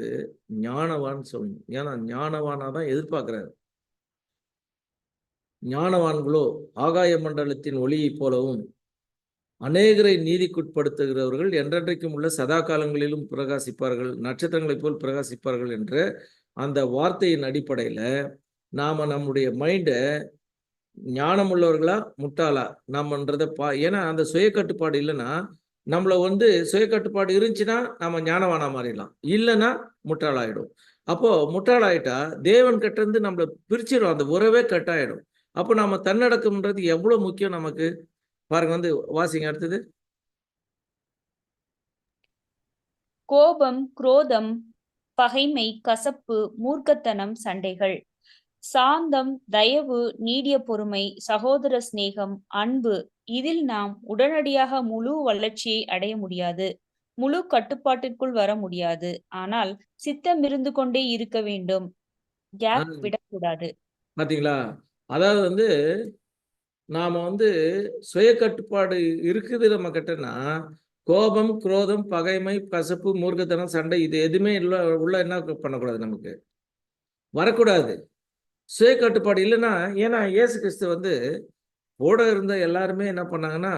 C: ஞானவான்னு சொல்லணும். ஏன்னா ஞானவானா தான் எதிர்பார்க்கிறாரு. ஞானவான்களோ ஆகாய மண்டலத்தின் ஒளியைப் போலவும் அநேகரை நீதிக்குட்படுத்துகிறவர்கள் என்றென்றைக்கும் உள்ள சதா காலங்களிலும் பிரகாசிப்பார்கள், நட்சத்திரங்களைப் போல் பிரகாசிப்பார்கள் என்ற அந்த வார்த்தையின் அடிப்படையில நாம நம்முடைய மைண்டை ஞானமுள்ளவர்களா முட்டாளா நம்மன்றதை ஏன்னா அந்த சுய கட்டுப்பாடு இல்லைன்னா நம்மளை வந்து சுய கட்டுப்பாடு இருந்துச்சுன்னா நம்ம ஞானவானா மாறிடலாம், இல்லைன்னா முட்டாளாயிடும். அப்போ முட்டாளாயிட்டா தேவன் கிட்ட இருந்து நம்மளை பிரிச்சிடும், அந்த உறவே கட்டாயிடும். அப்போ நம்ம தன்னடக்கம்ன்றது எவ்வளவு முக்கியம் நமக்கு பாருங்க. வந்து வாசிங்க அடுத்தது.
D: கோபம், குரோதம், பகைமை, கசப்பு, மூர்க்கத்தனம், சண்டைகள், சாந்தம், தயவு, நீடிய பொறுமை, சகோதர சிநேகம், அன்பு, இதில் நாம் உடனடியாக முழு வளர்ச்சியை அடைய முடியாது, முழு கட்டுப்பாட்டிற்குள் வர முடியாது. ஆனால் சித்தம் இருந்து கொண்டே இருக்க வேண்டும், கேப் விடக்கூடாது.
C: பாத்தீங்களா? அதாவது வந்து நாம வந்து சுய கட்டுப்பாடு இருக்குது நம்ம கிட்டனா கோபம், குரோதம், பகைமை, கசப்பு, மூர்க்கத்தனம், சண்டை இது எதுவுமே உள்ள என்ன பண்ணக்கூடாது, நமக்கு வரக்கூடாது. சுய கட்டுப்பாடு இல்லைன்னா, ஏன்னா இயேசு கிறிஸ்து வந்து கூட இருந்த எல்லாருமே என்ன பண்ணாங்கன்னா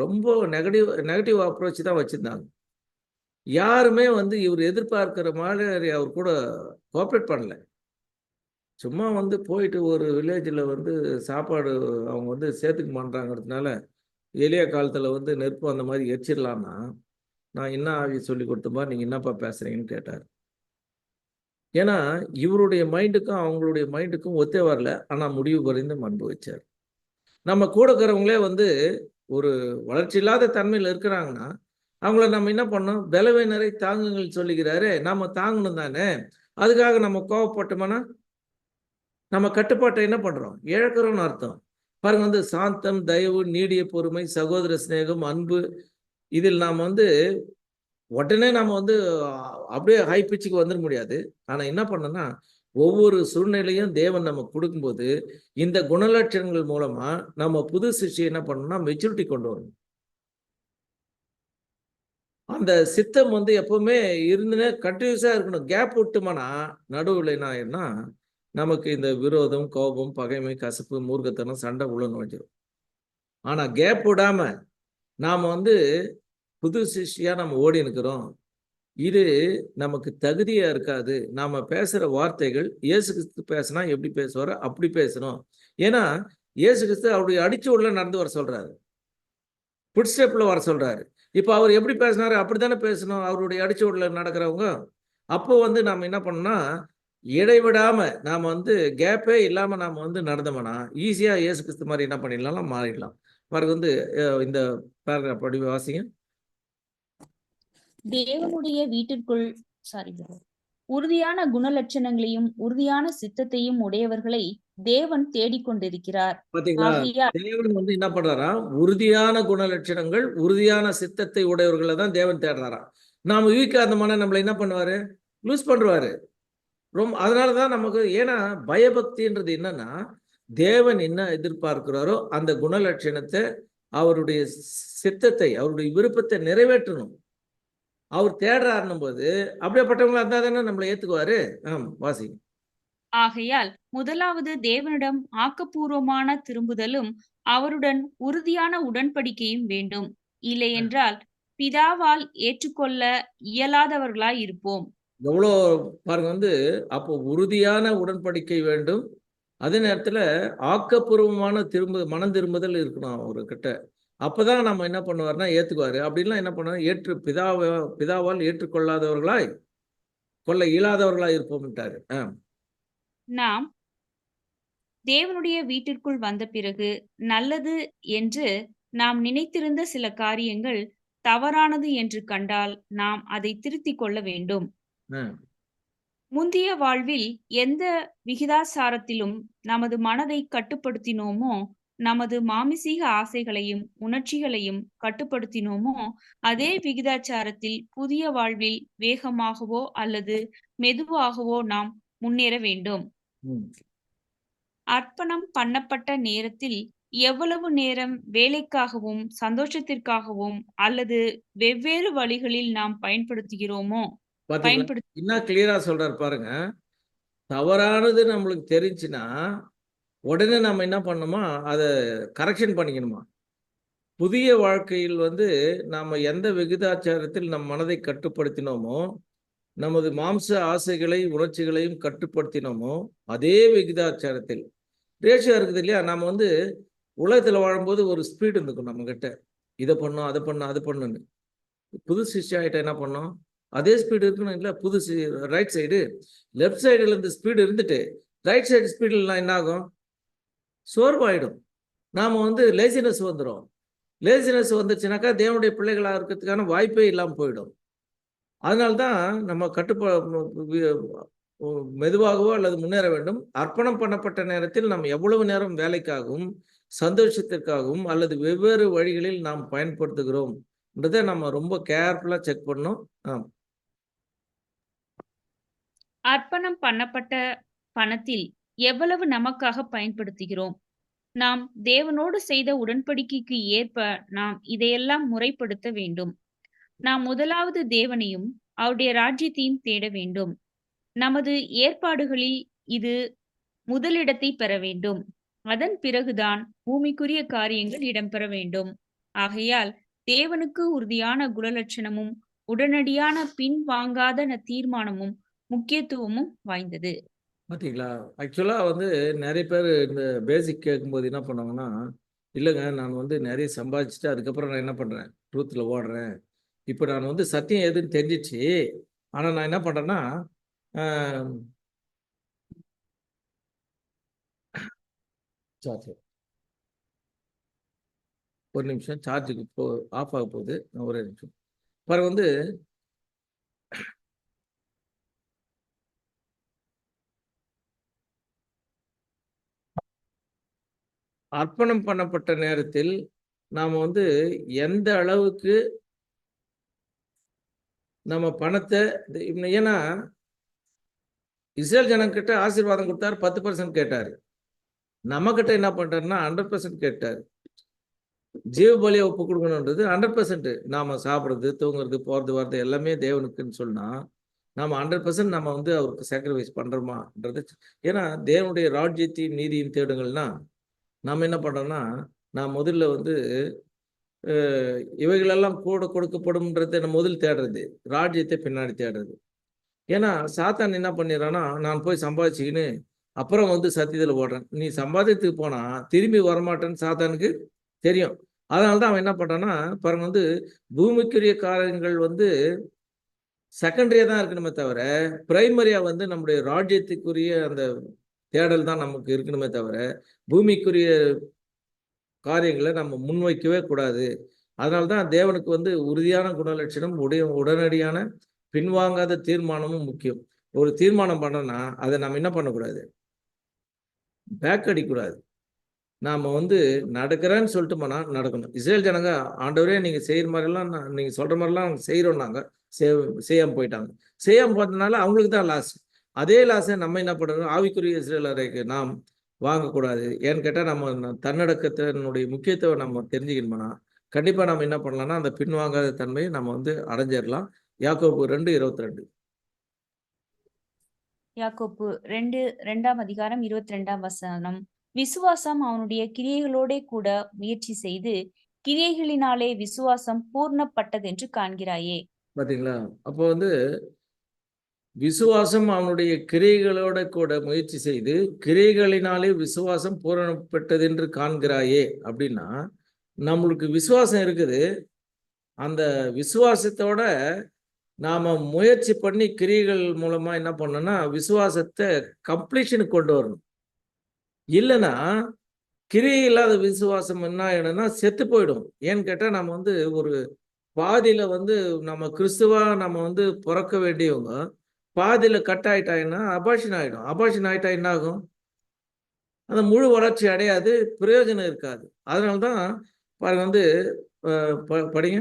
C: ரொம்ப நெகட்டிவ் அப்ரோச் தான் வச்சிருந்தாங்க. யாருமே வந்து இவர் எதிர்பார்க்கிற மாதிரி அவர் கூட கோஆப்ரேட் பண்ணல. சும்மா வந்து போயிட்டு ஒரு வில்லேஜில் வந்து சாப்பாடு அவங்க வந்து சேர்த்துக்க மாட்டாங்கிறதுனால எளிய காலத்தில் வந்து நெருப்பு அந்த மாதிரி எரிச்சிடலான்னா, நான் என்ன ஆவி சொல்லி கொடுத்தப்பா நீங்கள் என்னப்பா பேசுகிறீங்கன்னு கேட்டார். ஏன்னா இவருடைய மைண்டுக்கும் அவங்களுடைய மைண்டுக்கும் ஒத்தே வரல. ஆனால் முடிவு குறைந்து அன்பு வச்சார். நம்ம கூட இருக்கிறவங்களே வந்து ஒரு வளர்ச்சி இல்லாத தன்மையில் இருக்கிறாங்கன்னா அவங்கள நம்ம என்ன பண்ணோம், பலவீனரை தாங்குங்கள் சொல்லுகிறாரு, நம்ம தாங்கணும் தானே. அதுக்காக நம்ம கோவப்பட்டோம்னா நம்ம கட்டுப்பாட்டை என்ன பண்றோம், இழக்கிறோம்னு அர்த்தம். பாருங்க, வந்து சாந்தம், தயவு, நீடிய பொறுமை, சகோதர சிநேகம், அன்பு, இதில் நாம் வந்து உடனே நாம வந்து அப்படியே ஹை பிச்சுக்கு வந்துட முடியாது. ஆனா என்ன பண்ணோம்னா ஒவ்வொரு சூழ்நிலையும் தேவன் நமக்கு கொடுக்கும்போது இந்த குணலட்சணங்கள் மூலமா நம்ம புது சிருஷ்டியை என்ன பண்ணணும்னா மெச்சூரிட்டி கொண்டு வரணும். அந்த சித்தம் வந்து எப்பவுமே இருந்துன்னு கண்டினியூஸா இருக்கணும். கேப் விட்டுமானா நடுவில் என்ன ஆயிடும்னா நமக்கு இந்த விரோதம், கோபம், பகைமை, கசப்பு, மூர்க்கத்தனம், சண்டை உள்ள நுழைஞ்சிடும். ஆனா கேப் விடாம நாம வந்து புது சிஷ்யா நம்ம ஓடி இருக்கிறோம். இது நமக்கு தகுதியா இருக்காது. நாம பேசுற வார்த்தைகள் இயேசு கிறிஸ்து பேசினா எப்படி பேசுவாரோ அப்படி பேசணும். ஏன்னா இயேசு கிறிஸ்து அவருடைய அடிச்சு உள்ள நடந்து வர சொல்றாரு, ஃபுட் ஸ்டெப்ல வர சொல்றாரு. இப்போ அவர் எப்படி பேசினாரு அப்படித்தானே பேசணும் அவருடைய அடிச்சு உள்ள நடக்கிறவங்க. அப்போ வந்து நாம என்ன பண்ணோம்னா, இடைவிடாம நாம வந்து கேப்பே இல்லாம நாம வந்து நடந்தோம்னா ஈஸியா இயேசு கிறிஸ்து மாதிரி என்ன பண்ணிடலாம், மாறிடலாம். பாருங்க வந்து இந்த பேராகிராஃப் படி வாசிங்க.
D: தேவனுடைய வீட்டிற்குள் உறுதியான குணலட்சணங்களையும் உறுதியான சித்தத்தையும் உடையவர்களை தேவன் தேடிக்கொண்டிருக்கிறார்.
C: பாத்தீங்களா,
D: ஆகையால்
C: தேவன் வந்து என்ன பண்றாராம், உறுதியான குணலட்சணங்கள் உறுதியான சித்தத்தை உடையவர்களை தான் தேவன் தேடுறாராம். நாம வீக்காத மன நம்மளை என்ன பண்ணுவாரு, லூஸ் பண்ணுவாரு. ரொம்ப அதனாலதான் நமக்கு, ஏன்னா பயபக்தின்றது என்னன்னா, தேவன் என்ன எதிர்பார்க்கிறாரோ அந்த குணலட்சணத்தை, அவருடைய சித்தத்தை, அவருடைய விருப்பத்தை நிறைவேற்றணும். அவர் தேடுறாருன்னும் போது அப்படியேப்பட்டவங்களா இருந்தா தானே நம்மளை ஏத்துக்குவாரு. வாசி.
D: ஆகையால் முதலாவது தேவனிடம் ஆக்கப்பூர்வமான திரும்புதலும் அவருடன் உறுதியான உடன்படிக்கையும் வேண்டும். இல்லையென்றால் பிதாவால் ஏற்றுக்கொள்ள இயலாதவர்களாய் இருப்போம்.
C: எவ்வளோ பாருங்க வந்து, அப்போ உறுதியான உடன்படிக்கை வேண்டும். அதே நேரத்துல ஆக்கப்பூர்வமான மனம் திரும்புதல் இருக்கணும் அவர்கிட்ட. அப்பதான் நம்ம என்ன பண்ணுவார்னா ஏத்துக்குவாரு. அப்படின்லாம் என்ன பண்ணுவார், பிதாவால் ஏற்றுக்கொள்ளாதவர்களாய் கொள்ள இயலாதவர்களாய் இருப்போம்ட்டாரு.
D: நாம் தேவனுடைய வீட்டிற்குள் வந்த பிறகு நல்லது என்று நாம் நினைத்திருந்த சில காரியங்கள் தவறானது என்று கண்டால் நாம் அதை திருத்திக் கொள்ள வேண்டும். முந்திய வாழ்வில் எந்த விகிதாசாரத்திலும் நமது மனதை கட்டுப்படுத்தினோமோ, நமது மாமிசீக ஆசைகளையும் உணர்ச்சிகளையும் கட்டுப்படுத்தினோமோ, அதே விகிதாச்சாரத்தில் புதிய வாழ்வில் வேகமாகவோ அல்லது மெதுவாகவோ நாம் முன்னேற வேண்டும். அர்ப்பணம் பண்ணப்பட்ட நேரத்தில் எவ்வளவு நேரம் வேலைக்காகவும் சந்தோஷத்திற்காகவும் அல்லது வெவ்வேறு வழிகளில் நாம் பயன்படுத்துகிறோமோ
C: என்ன கிளியரா சொல்றாரு பாருங்க. தவறானது நம்மளுக்கு தெரிஞ்சுன்னா உடனே நம்ம என்ன பண்ணணுமா, அதை கரெக்ஷன் பண்ணிக்கணுமா. புதிய வாழ்க்கையில் வந்து நாம எந்த விகிதாச்சாரத்தில் நம் மனதை கட்டுப்படுத்தினோமோ, நமது மாம்ச ஆசைகளை உணர்ச்சிகளையும் கட்டுப்படுத்தினோமோ, அதே விகிதாச்சாரத்தில் ரேஷியோ இருக்குது இல்லையா. நம்ம வந்து உலகத்தில் வாழும்போது ஒரு ஸ்பீடு இருந்துக்கும் நம்ம கிட்ட, இதை பண்ணோம் அதை பண்ணோம் அது பண்ணுன்னு. புது சிஷ்யாயிட்ட என்ன பண்ணோம், அதே ஸ்பீடு இருக்கணும் இல்லை. புது ரைட் சைடு லெஃப்ட் சைடுல இருந்து ஸ்பீடு இருந்துட்டு ரைட் சைடு ஸ்பீடுலாம் என்ன ஆகும், சோர்வாயிடும். நாம வந்து லேசினஸ் வந்துடும். லேசினஸ் வந்துச்சுனாக்கா தேவனுடைய பிள்ளைகளாக இருக்கிறதுக்கான வாய்ப்பே இல்லாமல் போயிடும். அதனால்தான் நம்ம மெதுவாகவோ அல்லது முன்னேற வேண்டும். அர்ப்பணம் பண்ணப்பட்ட நேரத்தில் நாம் எவ்வளவு நேரம் வேலைக்காகவும் சந்தோஷத்திற்காகவும் அல்லது வெவ்வேறு வழிகளில் நாம் பயன்படுத்துகிறோம் என்றதை நம்ம ரொம்ப கேர்ஃபுல்லா செக் பண்ணணும்.
D: அர்ப்பணம் பண்ணப்பட்ட பணத்தில் எவ்வளவு நமக்காக பயன்படுத்துகிறோம்? நாம் தேவனோடு செய்த உடன்படிக்கைக்கு ஏற்ப நாம் இதையெல்லாம் முறைப்படுத்த வேண்டும். நாம் முதலாவது தேவனையும் அவருடைய ராஜ்யத்தையும் தேட வேண்டும். நமது ஏற்பாடுகளில் இது முதலிடத்தை பெற வேண்டும். அதன் பிறகுதான் பூமிக்குரிய காரியங்கள் இடம்பெற வேண்டும். ஆகையால் தேவனுக்கு உறுதியான குணலட்சணமும் உடனடியான பின்வாங்காத தீர்மானமும் முக்கியத்துவமும் வாய்ந்தது.
C: பார்த்தீங்களா, ஆக்சுவலாக வந்து நிறைய பேர் இந்த பேசிக் கேட்கும்போது என்ன பண்ணுவாங்கன்னா, இல்லைங்க நான் வந்து நிறைய சம்பாதிச்சுட்டு அதுக்கப்புறம் நான் என்ன பண்ணுறேன், ட்ரூத்தில் ஓடுறேன். இப்போ நான் வந்து சத்தியம் எதுன்னு தெரிஞ்சிச்சு, ஆனால் நான் என்ன பண்ணுறேன்னா ஒரு நிமிஷம், சார்ஜுக்கு ஆஃப் ஆக போகுது, ஒரே நிமிஷம். பாருங்க வந்து அர்ப்பணம் பண்ணப்பட்ட நேரத்தில் நாம் வந்து எந்த அளவுக்கு நம்ம பணத்தை, ஏன்னா இஸ்ரேல் ஜனங்கிட்ட ஆசீர்வாதம் கொடுத்தாரு, 10% கேட்டாரு. நம்ம கிட்ட என்ன பண்றாருன்னா 100% கேட்டாரு. ஜீவ பலியை ஒப்பு கொடுக்கணுன்றது 100%. நாம சாப்பிட்றது, தூங்குறது, போறது, வர்றது எல்லாமே தேவனுக்குன்னு சொன்னா நம்ம 100% நம்ம வந்து அவருக்கு சாக்ரிஃபைஸ் பண்றோமான்றது. ஏன்னா தேவனுடைய ராஜ்யத்தையும் நீதியும் தேடுங்கள்னா நம்ம என்ன பண்றோம்னா, நான் முதல்ல வந்து இவைகளெல்லாம் கூட கொடுக்கப்படும்ன்றதை நம்ம முதல் தேடுறது, ராஜ்யத்தை பின்னாடி தேடுறது. ஏன்னா சாத்தான் என்ன பண்ணிடுறான்னா, நான் போய் சம்பாதிச்சுக்கின்னு அப்புறம் வந்து சத்தியத்தில் ஓடுறேன். நீ சம்பாதியத்துக்கு போனா திரும்பி வரமாட்டேன்னு சாத்தானுக்கு தெரியும். அதனால தான் அவன் என்ன பண்றான்னா, பாருங்க வந்து பூமிக்குரிய காரியங்கள் வந்து செகண்டரியா தான் இருக்கணுமே தவிர, பிரைமரியா வந்து நம்முடைய ராஜ்யத்துக்குரிய அந்த தேடல் தான் நமக்கு இருக்கணுமே தவிர, பூமிக்குரிய காரியங்களை நம்ம முன்வைக்கவே கூடாது. அதனால தான் தேவனுக்கு வந்து உறுதியான குணலட்சணம், உடனடியான பின்வாங்காத தீர்மானமும் முக்கியம். ஒரு தீர்மானம் பண்ணோம்னா அதை நம்ம என்ன பண்ணக்கூடாது, பேக் அடிக்கக்கூடாது. நாம வந்து நடக்கிறேன்னு சொல்லிட்டு போனா நடக்கணும். இஸ்ரேல் ஜனங்க ஆண்டவரே நீங்க செய்யற மாதிரிலாம் நீங்க சொல்ற மாதிரிலாம் செய்யறோம்னாங்க, செய்யாம போயிட்டாங்க. செய்யாம போனதுனால அவங்களுக்கு தான் லாஸ். அதே லாஸை நம்ம என்ன பண்றோம், ஆவிக்குரிய இஸ்ரேலருக்கு நாம் வாங்கக்கூடாது. ஏன்னு கேட்டா நம்ம தன்னடக்கத்தினுடைய முக்கியத்துவம் நம்ம தெரிஞ்சுக்கணும்னா கண்டிப்பா நம்ம என்ன பண்ணலாம்னா அந்த பின்வாங்காத தன்மையை நம்ம வந்து அடைஞ்சிடலாம். யாக்கோபு 2:22.
D: யாக்கோப்பு 2:2 22 வசனம். விசுவாசம் அவனுடைய கிரியைகளோட கூட முயற்சி செய்து கிரியைகளினாலே விசுவாசம் பூர்ணப்பட்டதென்று காண்கிறாயே.
C: பாத்தீங்களா? அப்போ வந்து விசுவாசம் அவனுடைய கிரியைகளோட கூட முயற்சி செய்து கிரியைகளினாலே விசுவாசம் பூரணப்பட்டது என்று காண்கிறாயே அப்படின்னா, நம்மளுக்கு விசுவாசம் இருக்குது. அந்த விசுவாசத்தோட நாம முயற்சி பண்ணி கிரியைகள் மூலமா என்ன பண்ணணும்னா விசுவாசத்தை கம்ப்ளீஷனுக்கு கொண்டு வரணும். இல்லைன்னா கிரியை இல்லாத விசுவாசம் என்ன ஆயிடும்னா செத்து போயிடும். ஏன்னு கேட்டா நம்ம வந்து ஒரு பாதியில வந்து நம்ம கிறிஸ்துவா நம்ம வந்து பிறக்க வேண்டியவங்க பாதியில கட் ஆயிட்டாங்கன்னா அபார்ஷன் ஆயிடும். அபார்ஷன் ஆயிட்டா என்ன ஆகும், அந்த முழு வளர்ச்சி அடையாது, பிரயோஜனம் இருக்காது. அதனால்தான் பாருங்க வந்து படிங்க.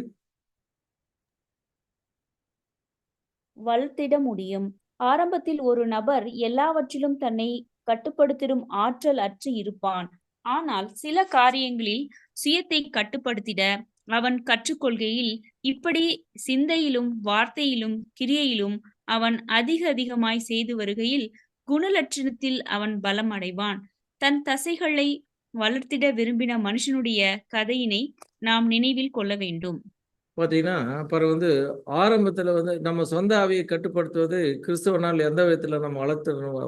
D: வளர்த்திட முடியும். ஆரம்பத்தில் ஒரு நபர் எல்லாவற்றிலும் தன்னை கட்டுப்படுத்திடும் ஆற்றல் அற்று இருப்பான். ஆனால் சில காரியங்களில் சுயத்தை கட்டுப்படுத்திட அவன் கற்றுக்கொள்கையில் இப்படி சிந்தையிலும் வார்த்தையிலும் கிரியையிலும் அவன் அதிகமாய் செய்து வருகையில் குணலட்சணத்தில் அவன் பலம் அடைவான். தன் தசைகளை வளர்த்திட விரும்பின மனுஷனுடைய கதையினை நாம் நினைவில் கொள்ள வேண்டும்.
C: பார்த்தீங்கன்னா, அப்புறம் வந்து ஆரம்பத்தில் வந்து நம்ம சொந்த ஆவியை கட்டுப்படுத்துவது கிறிஸ்தவனால் எந்த விதத்தில் நம்ம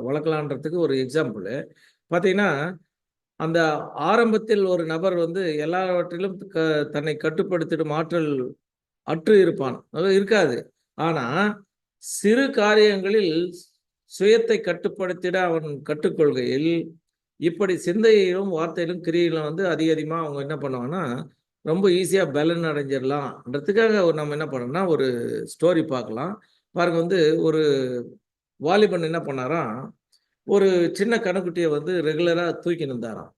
C: வளர்க்கலான்றதுக்கு ஒரு எக்ஸாம்பிள். பார்த்தீங்கன்னா, அந்த ஆரம்பத்தில் ஒரு நபர் வந்து எல்லாவற்றிலும் தன்னை கட்டுப்படுத்திடும் ஆற்றல் அற்று இருப்பான், அது இருக்காது. ஆனால் சிறு காரியங்களில் சுயத்தை கட்டுப்படுத்திட அவன் கற்றுக்கொள்கையில் இப்படி சிந்தையிலும் வார்த்தையிலும் கிரியிலும் வந்து அதிகமாக அவங்க என்ன பண்ணுவாங்கன்னா ரொம்ப ஈஸியாக பலன் அடைஞ்சிடலாம்ன்றதுக்காக நம்ம என்ன பண்ணோம்னா ஒரு ஸ்டோரி பார்க்கலாம். பாருங்க வந்து ஒரு வாலிபன் என்ன பண்ணாராம், ஒரு சின்ன கணுக்குட்டியை வந்து ரெகுலராக தூக்கி நின்றாராம்.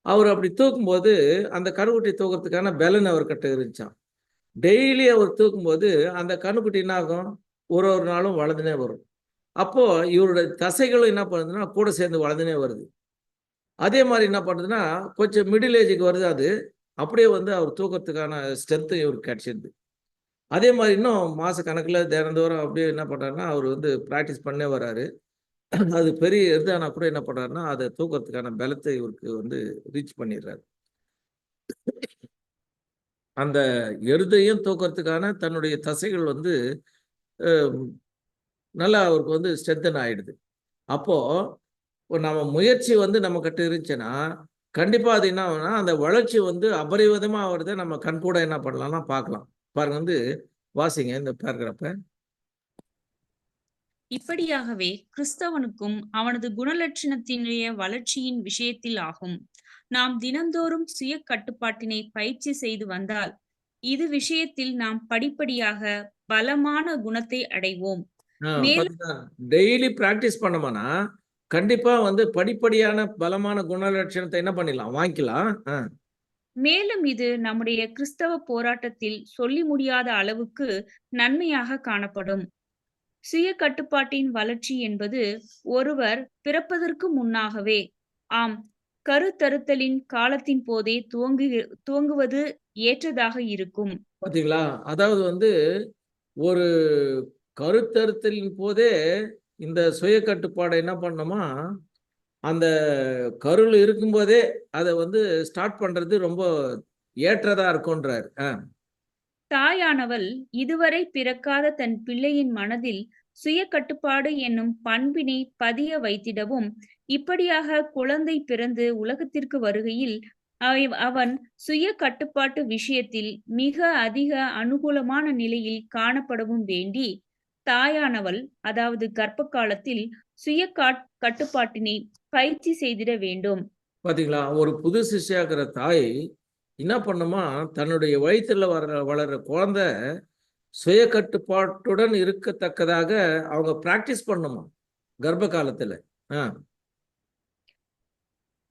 C: அவர் அப்படி தூக்கும்போது அந்த கணுக்குட்டி தூக்கிறதுக்கான பலன் அவர்கிட்ட இருந்துச்சான். டெய்லி அவர் தூக்கும்போது அந்த கணுக்குட்டி என்ன ஆகும், ஒரு ஒரு நாளும் வளர்ந்துனே வரும். அப்போ இவருடைய தசைகளும் என்ன பண்ணுதுன்னா கூட சேர்ந்து வளர்ந்துனே வருது. அதே மாதிரி என்ன பண்ணுதுன்னா கொஞ்சம் மிடில் ஏஜுக்கு வருது, அது அப்படியே வந்து அவர் தூக்கத்துக்கான ஸ்ட்ரென்த்து இவருக்கு கிடைச்சிருது. அதே மாதிரி இன்னும் மாச கணக்கில் தினந்தோறும் அப்படியே என்ன பண்ணுறாருன்னா அவர் வந்து ப்ராக்டிஸ் பண்ணே வர்றாரு. அது பெரிய எருதானா கூட என்ன பண்ணுறாருன்னா அதை தூக்கத்துக்கான பலத்தை இவருக்கு வந்து ரீச் பண்ணிடுறாரு. அந்த எருதையும் தூக்கிறதுக்கான தன்னுடைய தசைகள் வந்து நல்லா அவருக்கு வந்து ஸ்ட்ரென்தன் ஆயிடுது. அப்போ நம்ம முயற்சி வந்து நம்ம கிட்ட இருந்துச்சுன்னா கண்டிப்பா அது என்ன ஆகும்னா அந்த வளர்ச்சி வந்து அபரிவிதமா ஆகுறத நம்ம கண் கூட என்ன பண்ணலாம்னா பார்க்கலாம். பாருங்க வந்து வாசிங்க இந்த பேராகிராஃபை.
D: இப்படியாகவே கிறிஸ்தவனுக்கும் அவனது குணலட்சணத்தினுடைய வளர்ச்சியின் விஷயத்தில் ஆகும். நாம் தினந்தோறும் சுய கட்டுப்பாட்டினை பயிற்சி செய்து வந்தால் இது விஷயத்தில் நாம் படிப்படியாக பலமான குணத்தை அடைவோம். மேலும்
C: டெய்லி பிராக்டிஸ் பண்ணோம்னா கண்டிப்பா வந்து படிப்படியான பலமான குணலட்சணத்தை என்ன பண்ணிடலாம், வாங்கிக்கலாம்.
D: மேலும் இது நம்முடைய கிறிஸ்தவ போராட்டத்தில் சொல்லி முடியாத அளவுக்கு நன்மையாக காணப்படும். சுய கட்டுப்பாட்டின் வளர்ச்சி என்பது ஒருவர் பிறப்பதற்கு முன்னாகவே, ஆம், கருத்தறுத்தலின் காலத்தின் போதே துவங்குவது ஏற்றதாக இருக்கும்.
C: பாத்தீங்களா, அதாவது வந்து ஒரு கருத்தரித்தலின் போதே இந்த சுய கட்டுப்பாடை என்ன பண்ணோமா, அந்த கருவில் இருக்கும்போதே அதை வந்து ஸ்டார்ட் பண்றது ரொம்ப ஏற்றதா இருக்கும்ன்றார்.
D: தாயானவள் இதுவரை பிறக்காத தன் பிள்ளையின் மனதில் சுய கட்டுப்பாடு என்னும் பண்பினை பதிய வைத்திடவும், இப்படியாக குழந்தை பிறந்து உலகத்திற்கு வருகையில் அவன் சுய கட்டுப்பாட்டு விஷயத்தில் மிக அதிக அனுகூலமான நிலையில் காணப்படவும் வேண்டி, தாயானவள் அதாவது கர்ப்ப காலத்தில் சுய கட்டுப்பாட்டினை பயிற்சி செய்திட வேண்டும்.
C: பாத்தீங்களா, ஒரு புது சிஷ்யாக்கிற தாய் என்ன பண்ணுமா, தன்னுடைய வயிற்றுல வளர்ற குழந்தை சுய கட்டுப்பாட்டுடன் இருக்கத்தக்கதாக அவங்க பிராக்டிஸ் பண்ணுமா கர்ப்ப காலத்துல.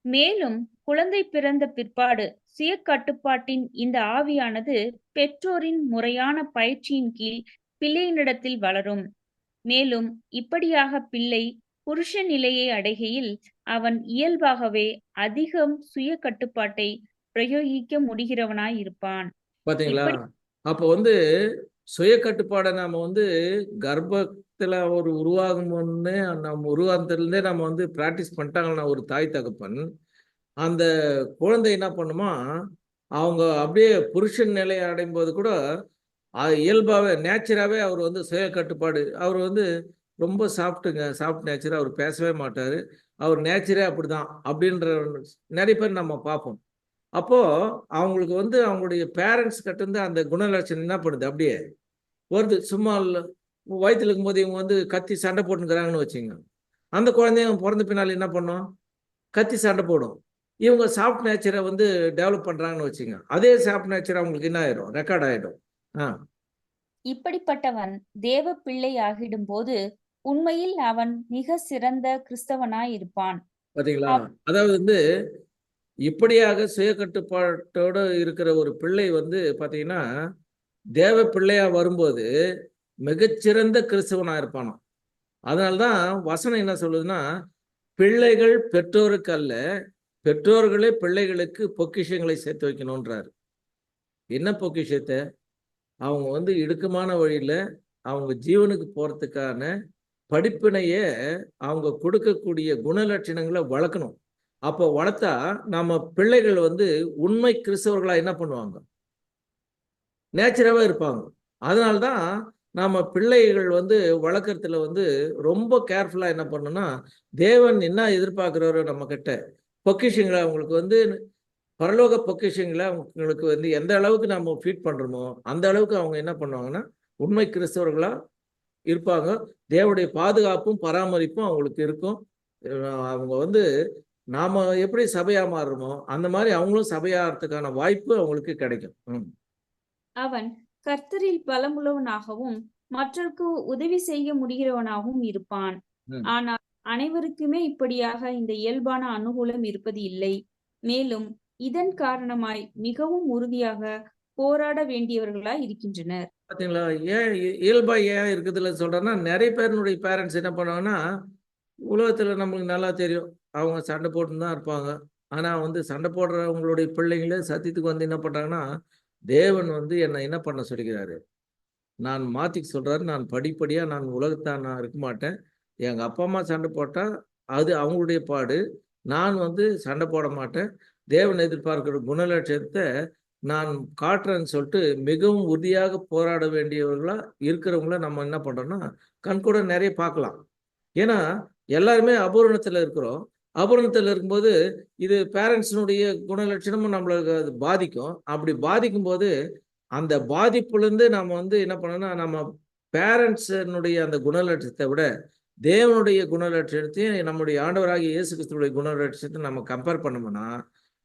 D: மேலும் குழந்தை பிறந்த பிற்பாடு சுய கட்டுப்பாட்டின் இந்த ஆவியானது பெற்றோரின் முறையான பயிற்சியின் கீழ் பிள்ளையினிடத்தில் வளரும். மேலும் இப்படியாக பிள்ளை புருஷ நிலையை அடைகையில் அவன் இயல்பாகவே அதிகம் சுய கட்டுப்பாட்டை பிரயோகிக்க முடிகிறவனாய் இருப்பான்.
C: பாத்தீங்களா, அப்ப வந்து சுய கட்டுப்பாடை நாம வந்து கர்ப்பத்துல ஒரு உருவாகும் முன்னே நம்ம உருவாகத்திலிருந்தே நம்ம வந்து பிராக்டிஸ் பண்ணிட்டாங்கன்னா ஒரு தாய் தகப்பன், அந்த குழந்தை என்ன பண்ணுமா, அவங்க அப்படியே புருஷன் நிலையை அடையும் போது கூட இயல்பாவே நேச்சராகவே அவர் வந்து சுய கட்டுப்பாடு, அவர் வந்து ரொம்ப சாஃப்ட் நேச்சர், அவர் பேசவே மாட்டார், அவர் நேச்சரே அப்படிதான் அப்படின்ற நிறைய பேர் நம்ம பார்ப்போம். அப்போ அவங்களுக்கு வந்து அவங்களுடைய பேரண்ட்ஸ் கிட்ட இருந்து அந்த குணலட்சணம் என்ன பண்ணுது, அப்படியே வருது. சும்மா வயிற்றுல இருக்கும்போது இவங்க வந்து கத்தி சண்டை போட்டுக்கிறாங்கன்னு வச்சுங்க, அந்த குழந்தையும் பிறந்த பின்னால் என்ன பண்ணும், கத்தி சண்டை போடும். இவங்க சாஃப்ட் நேச்சரை வந்து டெவலப் பண்றாங்கன்னு வச்சுங்க, அதே சாஃப்ட் நேச்சர் அவங்களுக்கு என்ன ஆயிடும், ரெக்கார்ட் ஆயிடும்.
D: இப்படிப்பட்டவன் தேவ பிள்ளை ஆகிடும் போது உண்மையில் அவன் மிக சிறந்த கிறிஸ்தவனாய் இருப்பான்.
C: பாத்தீங்களா, அதாவது வந்து இப்படியாக சுய கட்டுப்பாட்டோடு இருக்கிற ஒரு பிள்ளை வந்து பாத்தீங்கன்னா தேவ பிள்ளையா வரும்போது மிகச்சிறந்த கிறிஸ்தவனா இருப்பானோ. அதனால்தான் வசனம் என்ன சொல்லுதுன்னா, பிள்ளைகள் பெற்றோருக்கு அல்ல, பெற்றோர்களே பிள்ளைகளுக்கு பொக்கிஷங்களை சேர்த்து வைக்கணும்ன்றாரு. என்ன பொக்கிஷத்தை? அவங்க வந்து இடுக்கமான வழியில அவங்க ஜீவனுக்கு போறதுக்கான படிப்பினைய அவங்க கொடுக்கக்கூடிய குணலட்சணங்களை வளர்க்கணும். அப்போ வளர்த்தா நம்ம பிள்ளைகள் வந்து உண்மை கிறிஸ்தவர்களா என்ன பண்ணுவாங்க, நேச்சுரவா இருப்பாங்க. அதனால்தான் நம்ம பிள்ளைகள் வந்து வளர்க்கறதுல வந்து ரொம்ப கேர்ஃபுல்லா என்ன பண்ணணும்னா, தேவன் என்ன எதிர்பார்க்கிறாரோ நம்ம கிட்ட பொக்கிஷங்களை அவங்களுக்கு வந்து பரலோக பொக்கிஷங்களை அவங்களுக்கு வந்து எந்த அளவுக்கு நம்ம ஃபீட் பண்றோமோ அந்த அளவுக்கு அவங்க என்ன பண்ணுவாங்கன்னா உண்மை கிறிஸ்தவர்களா இருப்பாங்க. தேவனுடைய பாதுகாப்பும் பராமரிப்பும் அவங்களுக்கு இருக்கும். அவங்க வந்து நாம எப்படி சபையா மாறுறோமோ அந்த மாதிரி அவங்களும் சபையாகிறதுக்கான வாய்ப்பு அவங்களுக்கு கிடைக்கும்.
D: அவன் கர்த்தரில் பலமுள்ளவனாகவும் மற்றவருக்கு உதவி செய்ய முடிகிறவனாகவும் இருப்பான். ஆனால் அனைவருக்குமே இப்படியாக இந்த இயல்பான அனுகூலம் இருப்பது இல்லை. மேலும் இதன் காரணமாய் மிகவும் உறுதியாக போராட வேண்டியவர்களாய் இருக்கின்றனர்.
C: பாத்தீங்களா, ஏன் இயல்பா ஏன் இருக்குதுல சொல்றேன்னா, நிறைய பேருடைய பேரண்ட்ஸ் என்ன பண்ணுவாங்கன்னா, உலகத்துல நம்மளுக்கு நல்லா தெரியும் அவங்க சண்டை போட்டுன்னு தான் இருப்பாங்க. ஆனா வந்து சண்டை போடுறவங்களுடைய பிள்ளைங்களே சத்தியத்துக்கு வந்து என்ன பண்றாங்கன்னா, தேவன் வந்து என்னை என்ன பண்ண சொல்லிக்கிறாரு, நான் மாத்திக்க சொல்றாரு, நான் படிப்படியா நான் உலகத்தான் நான் இருக்க மாட்டேன், எங்க அப்பா அம்மா சண்டை போட்டா அது அவங்களுடைய பாடு, நான் வந்து சண்டை போட மாட்டேன், தேவன் எதிர்பார்க்கிற குணலட்சணத்தை நான் காட்டுறேன்னு சொல்லிட்டு மிகவும் உறுதியாக போராட வேண்டியவர்களா இருக்கிறவங்கள நம்ம என்ன பண்றோம்னா கண்கூட நிறைய பார்க்கலாம். ஏன்னா எல்லாருமே அபூரணத்துல இருக்கிறோம். அபூரணத்துல இருக்கும்போது இது பேரண்ட்ஸினுடைய குணலட்சணமும் நம்மளுக்கு அது பாதிக்கும். அப்படி பாதிக்கும் போது அந்த பாதிப்புலேருந்து நம்ம வந்து என்ன பண்ணோம்னா, நம்ம பேரண்ட்ஸினுடைய அந்த குணலட்சணத்தை விட தேவனுடைய குணலட்சணத்தையும் நம்முடைய ஆண்டவராகிய இயேசு கிறிஸ்துவுடைய குணலட்சணத்தை நம்ம கம்பேர் பண்ணோம்னா,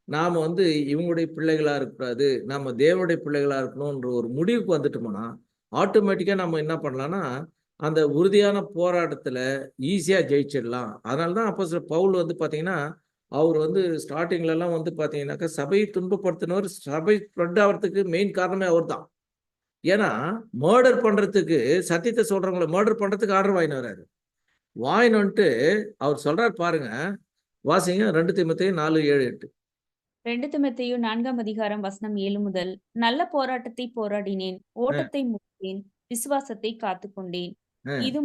C: நாம் வந்து இவங்களுடைய பிள்ளைகளாக இருக்கக்கூடாது, நம்ம தேவனுடைய பிள்ளைகளாக இருக்கணுன்ற ஒரு முடிவுக்கு வந்துட்டோம்னா ஆட்டோமேட்டிக்காக நம்ம என்ன பண்ணலாம்னா அந்த உறுதியான போராட்டத்தில் ஈஸியாக ஜெயிச்சிடலாம். அதனால தான் அப்போஸ்தலர் பவுல் வந்து பார்த்தீங்கன்னா, அவர் வந்து ஸ்டார்டிங்லலாம் வந்து பார்த்தீங்கன்னாக்கா சபையை துன்பப்படுத்தினவர், சபை ஸ்ப்ரெட் ஆகிறதுக்கு மெயின் காரணமே அவர் தான். ஏன்னா மர்டர் பண்ணுறதுக்கு, சத்தியத்தை சொல்கிறவங்களை மர்டர் பண்ணுறதுக்கு ஆர்டர் வாங்கின்னு வர்றாரு. வாங்கின்னு வந்துட்டு அவர் சொல்கிறார் பாருங்க, வாசிங்க 2 தீமோத்தேயு 4:7-8.
D: 2 தீமோத்தேயு 4 அதிகாரம் வசனம் 7 முதல். நல்ல போராட்டத்தை போராடினேன், ஓட்டத்தை முடித்தேன், விசுவாசத்தை காத்துக்கொண்டேன். இது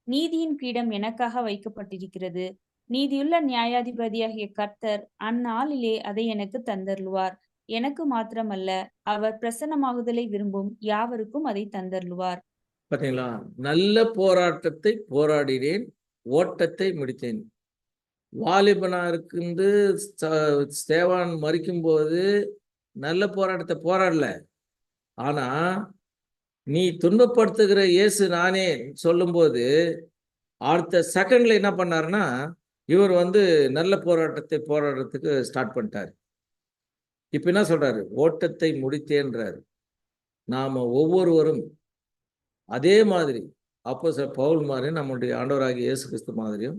D: நீதியின் கிரீடம் எனக்காக வைக்கப்பட்டிருக்கிறது. நீதியுள்ள நியாயாதிபதியாகிய கர்த்தர் அந்நாளிலே அதை எனக்கு தந்தருளுவார். எனக்கு மாத்திரமல்ல, அவர் பிரசன்னமாகுதலை விரும்பும் யாவருக்கும் அதை தந்தருளுவார்.
C: பாத்தீங்களா? நல்ல போராட்டத்தை போராடினேன், ஓட்டத்தை முடித்தேன். வாலிபனா இருந்து ஸ்தேவான் மரிக்கும் போது நல்ல போராட்டத்தை போராடல. ஆனா நீ துன்பப்படுத்துகிற இயேசு நானே சொல்லும்போது அடுத்த செகண்ட்ல என்ன பண்ணாருன்னா, இவர் நல்ல போராட்டத்தை போராடுறதுக்கு ஸ்டார்ட் பண்ணிட்டாரு. இப்ப என்ன சொல்றாரு? ஓட்டத்தை முடித்தேன்றாரு. நாம ஒவ்வொருவரும் அதே மாதிரி அப்போஸ்தலர் பவுல் மாதிரி நம்முடைய ஆண்டவராகிய இயேசு கிறிஸ்து மாதிரியும்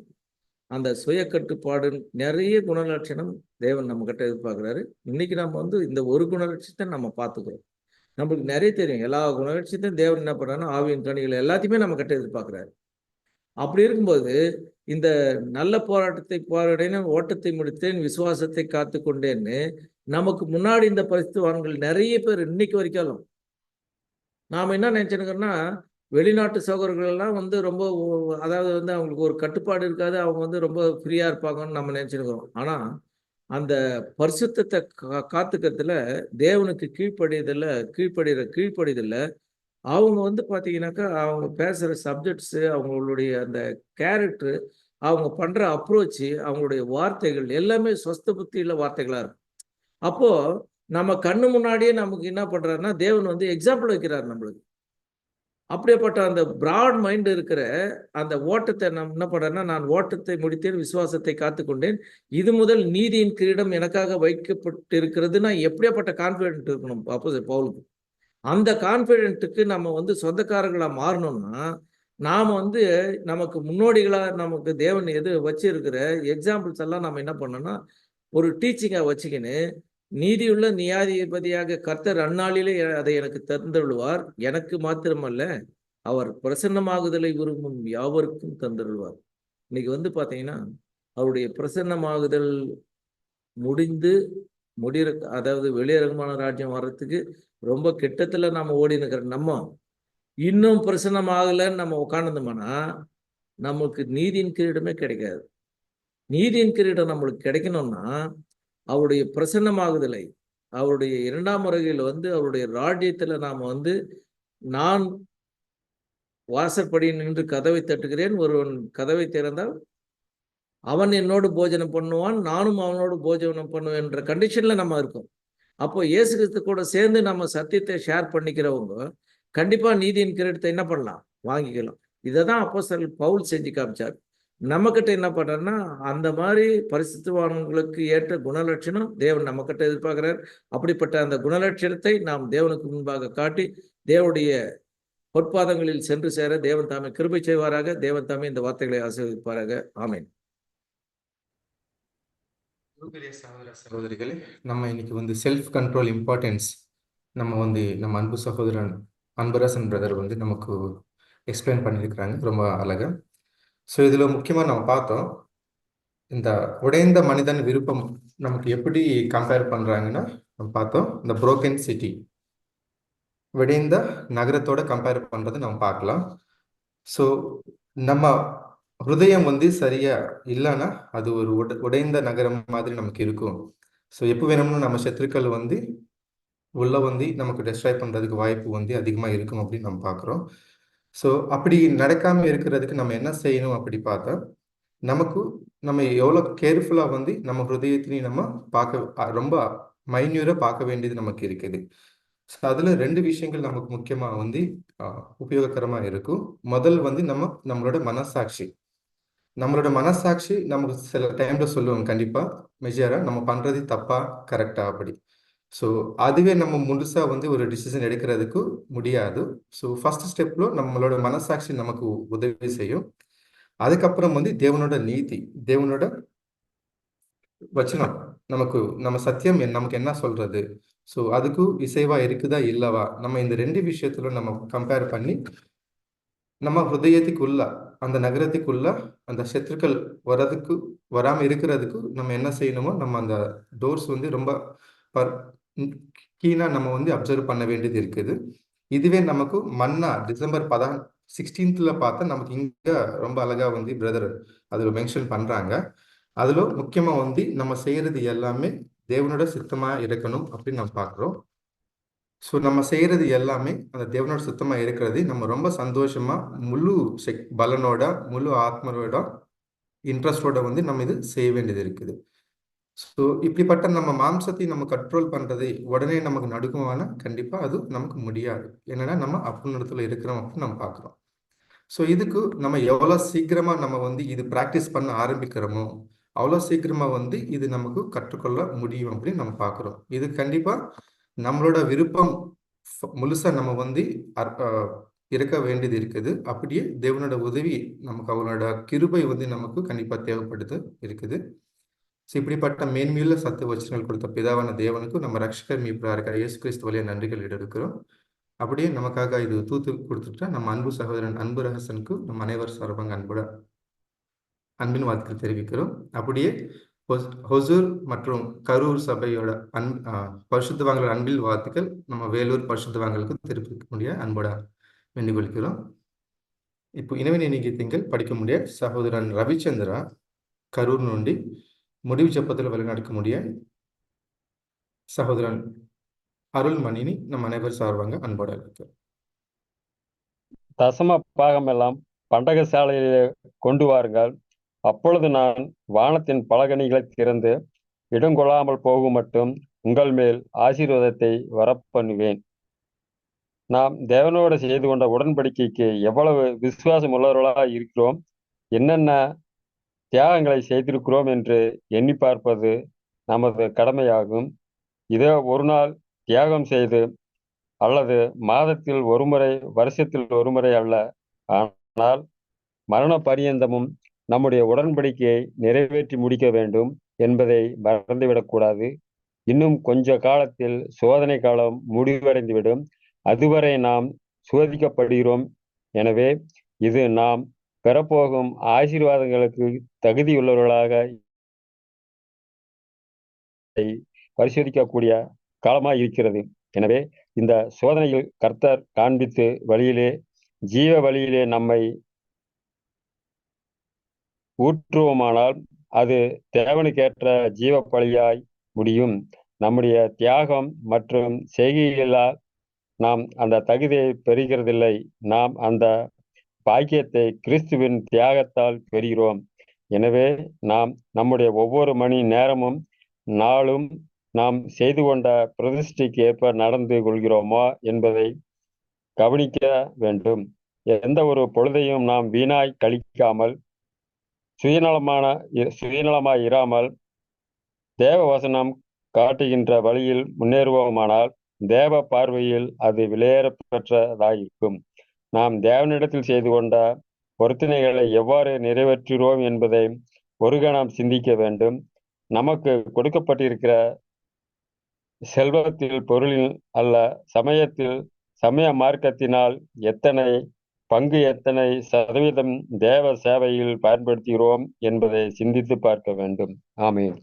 C: அந்த சுய கட்டுப்பாடு நிறைய குணலட்சணம் தேவன் நம்ம கிட்ட எதிர்பார்க்கிறாரு. இன்னைக்கு நம்ம இந்த ஒரு குணலட்சத்தை நம்ம பார்த்துக்கிறோம். நம்மளுக்கு நிறைய தெரியும். எல்லா குணலட்சத்தையும் தேவன் என்ன பண்றாருன்னா, ஆவியின் கனிகள் எல்லாத்தையுமே நம்ம கிட்ட எதிர்பார்க்கிறாரு. அப்படி இருக்கும்போது இந்த நல்ல போராட்டத்தை போராடினேன், ஓட்டத்தை முடித்தேன், விசுவாசத்தை காத்து கொண்டேன்னு நமக்கு முன்னாடி இந்த பரிசுத்தவான்கள் நிறைய பேர் இன்னைக்கு வரைக்கும் நாம என்ன நினைச்சுக்கிறோம்னா, வெளிநாட்டு சகோதரர்கள் எல்லாம் ரொம்ப அதாவது அவங்களுக்கு ஒரு கட்டுப்பாடு இருக்காது, அவங்க ரொம்ப ஃப்ரீயா இருப்பாங்கன்னு நம்ம நினைச்சுக்கிறோம். ஆனா அந்த பரிசுத்தத்தை காத்துக்கிறதுல தேவனுக்கு கீழ்ப்படிதல்ல அவங்க பாத்தீங்கன்னாக்கா அவங்க பேசுற சப்ஜெக்ட்ஸ், அவங்களுடைய அந்த கேரக்டர், அவங்க பண்ற அப்ரோச், அவங்களுடைய வார்த்தைகள் எல்லாமே சொஸ்த புத்தியுள்ள வார்த்தைகளா இருக்கும். அப்போ நம்ம கண்ணு முன்னாடியே நமக்கு என்ன பண்றாருன்னா, தேவன் எக்ஸாம்பிள் வைக்கிறார் நம்மளுக்கு. அப்படியேப்பட்ட அந்த பிராட் மைண்ட் இருக்கிற அந்த ஓட்டத்தை நம்ம என்ன பண்றேன்னா, நான் ஓட்டத்தை முடித்தேன், விசுவாசத்தை காத்துக்கொண்டேன், இது முதல் நீதியின் கிரீடம் எனக்காக வைக்கப்பட்டு இருக்கிறதுனா எப்படியாப்பட்ட கான்பிடென்ட் இருக்கணும் அப்போஸ்தலர் பவுலுக்கு. அந்த கான்பிடென்ட்டுக்கு நம்ம சொந்தக்காரர்களா மாறணும்னா, நாம நமக்கு முன்னோடிகளா நமக்கு தேவன் எது வச்சிருக்கிற எக்ஸாம்பிள்ஸ் எல்லாம் நம்ம என்ன பண்ணோம்னா, ஒரு டீச்சிங்கா வச்சுக்கின்னு, நீதியுள்ள நியாயாதிபதியாக கர்த்தர் அந்நாளிலே அதை எனக்கு தந்தருளுவார். எனக்கு மாத்திரமல்ல, அவர் பிரசன்னமாகுதலை விரும்பும் யாவருக்கும் தந்தருளுவார். இன்னைக்கு பாத்தீங்கன்னா, அவருடைய பிரசன்னமாகுதல் முடிகிற அதாவது வெளியரங்கமான ராஜ்யம் வர்றதுக்கு ரொம்ப கிட்டத்துல நம்ம ஓடி இருக்கிற நம்ம இன்னும் பிரசன்னமாகலன்னு நம்ம உட்கார்ந்தோம்னா நமக்கு நீதியின் கிரீடமே கிடைக்காது. நீதியின் கிரீடம் நம்மளுக்கு கிடைக்கணும்னா அவருடைய பிரசன்னமாகுதலை, அவருடைய இரண்டாம் வருகையில் அவருடைய ராஜ்யத்துல நாம நான் வாசற்படி நின்று கதவை தட்டுகிறேன், ஒருவன் கதவை திறந்தால் அவன் என்னோடு போஜனம் பண்ணுவான், நானும் அவனோடு போஜனம் பண்ணுவேன் என்ற கண்டிஷன்ல நம்ம இருக்கோம். அப்போ இயேசு கிறிஸ்து கூட சேர்ந்து நம்ம சத்தியத்தை ஷேர் பண்ணிக்கிறவங்க கண்டிப்பா நீதியின் கிரீடத்தை என்ன பண்ணலாம்? வாங்கிக்கலாம். இதை தான் அப்போஸ்தலர் பவுல் செஞ்சு காமிச்சார். நம்ம கிட்ட என்ன பண்றாருன்னா, அந்த மாதிரி பரிசுத்தவான்களுக்கு ஏற்ற குணலட்சணம் தேவன் நம்ம கிட்ட எதிர்பார்க்கிறார். அப்படிப்பட்ட அந்த குணலட்சணத்தை நாம் தேவனுக்கு முன்பாக காட்டி தேவனுடைய பொற்பாதங்களில் சென்று சேர தேவன் தாமே கிருபை செய்வாராக. தேவன் தாமே இந்த வார்த்தைகளை ஆசீர்வதிப்பாராக. ஆமென்.
A: சகோதர சகோதரிகளே, நம்ம இன்னைக்கு செல்ஃப் கண்ட்ரோல் இம்பார்ட்டன்ஸ் நம்ம நம்ம அன்பு சகோதரன் அன்பரசன் பிரதர் நமக்கு எக்ஸ்பிளைன் பண்ணியிருக்கிறாங்க ரொம்ப அழகா. ஸோ இதில் முக்கியமாக நம்ம பார்த்தோம், இந்த உடைந்த மனிதன் விருப்பம் நமக்கு எப்படி கம்பேர் பண்ணுறாங்கன்னா, நம்ம பார்த்தோம் இந்த புரோக்கன் சிட்டி உடைந்த நகரத்தோட கம்பேர் பண்ணுறது நம்ம பார்க்கலாம். ஸோ நம்ம ஹிருதயம் சரியா இல்லைன்னா அது ஒரு உடைந்த நகரம் மாதிரி நமக்கு இருக்கும். ஸோ எப்போ வேணும்னு நம்ம சத்துருக்கள் உள்ள நமக்கு டெஸ்ட்ராய் பண்ணுறதுக்கு வாய்ப்பு அதிகமாக இருக்கும் அப்படின்னு நம்ம பார்க்குறோம். ஸோ அப்படி நடக்காமல் இருக்கிறதுக்கு நம்ம என்ன செய்யணும் அப்படி பார்த்தா, நம்ம எவ்வளோ கேர்ஃபுல்லாக நம்ம ஹிருதயத்திலையும் நம்ம பார்க்க ரொம்ப மைன்யூராக பார்க்க வேண்டியது நமக்கு இருக்குது. ஸோ அதில் 2 விஷயங்கள் நமக்கு முக்கியமாக உபயோககரமாக இருக்கும். முதல் நம்மளோட மனசாட்சி நமக்கு சில டைம்ல சொல்லுவோம், கண்டிப்பாக மெஜராக நம்ம பண்ணுறது தப்பா கரெக்டா அப்படி. ஸோ அதுவே நம்ம முழுசாக ஒரு டிசிஷன் எடுக்கிறதுக்கு முடியாது. ஸோ ஃபர்ஸ்ட் ஸ்டெப்ல நம்மளோட மனசாட்சி நமக்கு உதவி செய்யும். அதுக்கப்புறம் தேவனோட நீதி, தேவனோட வச்சனம், நம்ம சத்தியம் நமக்கு என்ன சொல்றது, ஸோ அதுக்கு இசைவா இருக்குதா இல்லவா, நம்ம இந்த 2 விஷயத்துல நம்ம கம்பேர் பண்ணி நம்ம ஹிருதயத்துக்குள்ள அந்த நகரத்துக்குள்ள அந்த சத்துருக்கள் வராம இருக்கிறதுக்கு நம்ம என்ன செய்யணுமோ, நம்ம அந்த டோர்ஸ் ரொம்ப கீனா நம்ம அப்சர்வ் பண்ண வேண்டியது இருக்குது. இதுவே நமக்கு மன்னா டிசம்பர் 16th பார்த்தா நமக்கு இங்க ரொம்ப அழகா வந்து பிரதர் அதுல மென்ஷன் பண்றாங்க. அதுல முக்கியமா வந்து நம்ம செய்யறது எல்லாமே தேவனோட சித்தமா இருக்கணும் அப்படின்னு நம்ம பார்க்கிறோம். ஸோ நம்ம செய்யறது எல்லாமே அந்த தேவனோட சுத்தமா இருக்கிறது நம்ம ரொம்ப சந்தோஷமா முழு பலனோட முழு ஆத்மரோட இன்ட்ரெஸ்டோட வந்து நம்ம இது செய்ய வேண்டியது இருக்குது. ஸோ இப்படிப்பட்ட நம்ம மாம்சத்தை நம்ம கண்ட்ரோல் பண்றது உடனே நமக்கு நடுக்குமானா கண்டிப்பா அது நமக்கு முடியாது. என்னன்னா நம்ம அப்புநிடத்துல இருக்கிறோம் அப்படின்னு நம்ம பார்க்கிறோம். ஸோ இதுக்கு நம்ம எவ்வளோ சீக்கிரமா நம்ம வந்து இது ப்ராக்டிஸ் பண்ண ஆரம்பிக்கிறோமோ அவ்வளோ சீக்கிரமா வந்து இது நமக்கு கற்றுக்கொள்ள முடியும் அப்படின்னு நம்ம பார்க்குறோம். இது கண்டிப்பா நம்மளோட விருப்பம் முழுசா நம்ம வந்து இருக்க வேண்டியது இருக்குது. அப்படியே தேவனோட உதவி நமக்கு அவனோட கிருபை வந்து நமக்கு கண்டிப்பா தேவைப்படுது இருக்குது. ஸோ இப்படிப்பட்ட மேன்மையுள்ள சத்து வச்சனங்கள் கொடுத்த பிதாவான தேவனுக்கு நம்ம ரட்சகர் மீட்பராக இருக்கிற இயேசு கிறிஸ்து வழியா நன்றிகள் எடுக்கிறோம். அப்படியே நமக்காக இது தூத்து கொடுத்துட்டா நம்ம அன்பு சகோதரன் அன்புரகசனுக்கு நம்ம அனைவர் சார்பாக அன்பின் வாழ்த்துக்கள் தெரிவிக்கிறோம். அப்படியே ஹொசூர் மற்றும் கரூர் சபையோட பரிசுத்தவான்கள் அன்பில் வாழ்த்துக்கள் நம்ம வேலூர் பரிசுத்தவான்களுக்கு தெரிவிக்க முடிய அன்போட வேண்டிக்கொள்கிறோம். இப்போ இனவினை நீங்கியங்கள் படிக்க முடிய சகோதரன் ரவிச்சந்திரா கரூர் நோண்டி முடிவு செப்பத்தில் வழிநடக்க முடிய சகோதரன் அருள்மணினி நம் அனைவர் சார்பாங்க அன்போட இருக்கு.
E: தசம பாகம் எல்லாம் பண்டகசாலையிலே கொண்டு வாருங்கள். அப்பொழுது நான் வானத்தின் பலகணிகளை திறந்து இடங்கொள்ளாமல் போகும் மட்டும் உங்கள் மேல் ஆசீர்வாதத்தை வரப்பண்ணுவேன். நாம் தேவனோடு செய்து கொண்ட உடன்படிக்கைக்கு எவ்வளவு விசுவாசம் உள்ளவர்களாக இருக்கிறோம், என்னென்ன தியாகங்களை செய்திருக்கிறோம் என்று எண்ணி பார்ப்பது நமது கடமையாகும். இதோ ஒரு நாள் தியாகம் செய்து அல்லது மாதத்தில் ஒருமுறை வருஷத்தில் ஒருமுறை அல்ல, ஆனால் மரண பரியந்தமும் நம்முடைய உடன்படிக்கையை நிறைவேற்றி முடிக்க வேண்டும் என்பதை மறந்துவிடக்கூடாது. இன்னும் கொஞ்ச காலத்தில் சோதனை காலம் முடிவடைந்துவிடும். அதுவரை நாம் சோதிக்கப்படுகிறோம். எனவே இது நாம் பெறப்போகும் ஆசீர்வாதங்களுக்கு தகுதியுள்ளவர்களாக பரிசோதிக்கக்கூடிய காலமாய் இருக்கிறது. எனவே இந்த சோதனையில் கர்த்தர் காண்பித்து வழியிலே ஜீவ வழியிலே நம்மை ஊற்றுவோமானால் அது தேவனுக்கேற்ற ஜீவ பலியாய் முடியும். நம்முடைய தியாகம் மற்றும் செய்கைகளால் நாம் அந்த தகுதியை பெறுகிறதில்லை. நாம் அந்த பாக்கியத்தை கிறிஸ்துவின் தியாகத்தால் பெறுகிறோம். எனவே நாம் நம்முடைய ஒவ்வொரு மணி நேரமும் நாளும் நாம் செய்து கொண்ட பிரதிஷ்டைக்கு ஏற்ப நடந்து கொள்கிறோமா என்பதை கவனிக்க வேண்டும். எந்த ஒரு பொழுதையும் நாம் வீணாய் கழிக்காமல் சுயநலமாய் இராமல் தேவ வசனம் காட்டுகின்ற வழியில் முன்னேறுவோமானால் தேவ பார்வையில் அது விலையேற பெற்றதாயிருக்கும். நாம் தேவனிடத்தில் செய்து கொண்ட பொருத்தனைகளை எவ்வாறு நிறைவேற்றுகிறோம் என்பதை ஒரு கணம் சிந்திக்க வேண்டும். நமக்கு கொடுக்கப்பட்டிருக்கிற செல்வத்தில், பொருளில் அல்ல, சமய மார்க்கத்தினால் எத்தனை பங்கு, எத்தனை சதவீதம் தேவ சேவையில் பயன்படுத்துகிறோம் என்பதை சிந்தித்து பார்க்க வேண்டும். ஆமென்.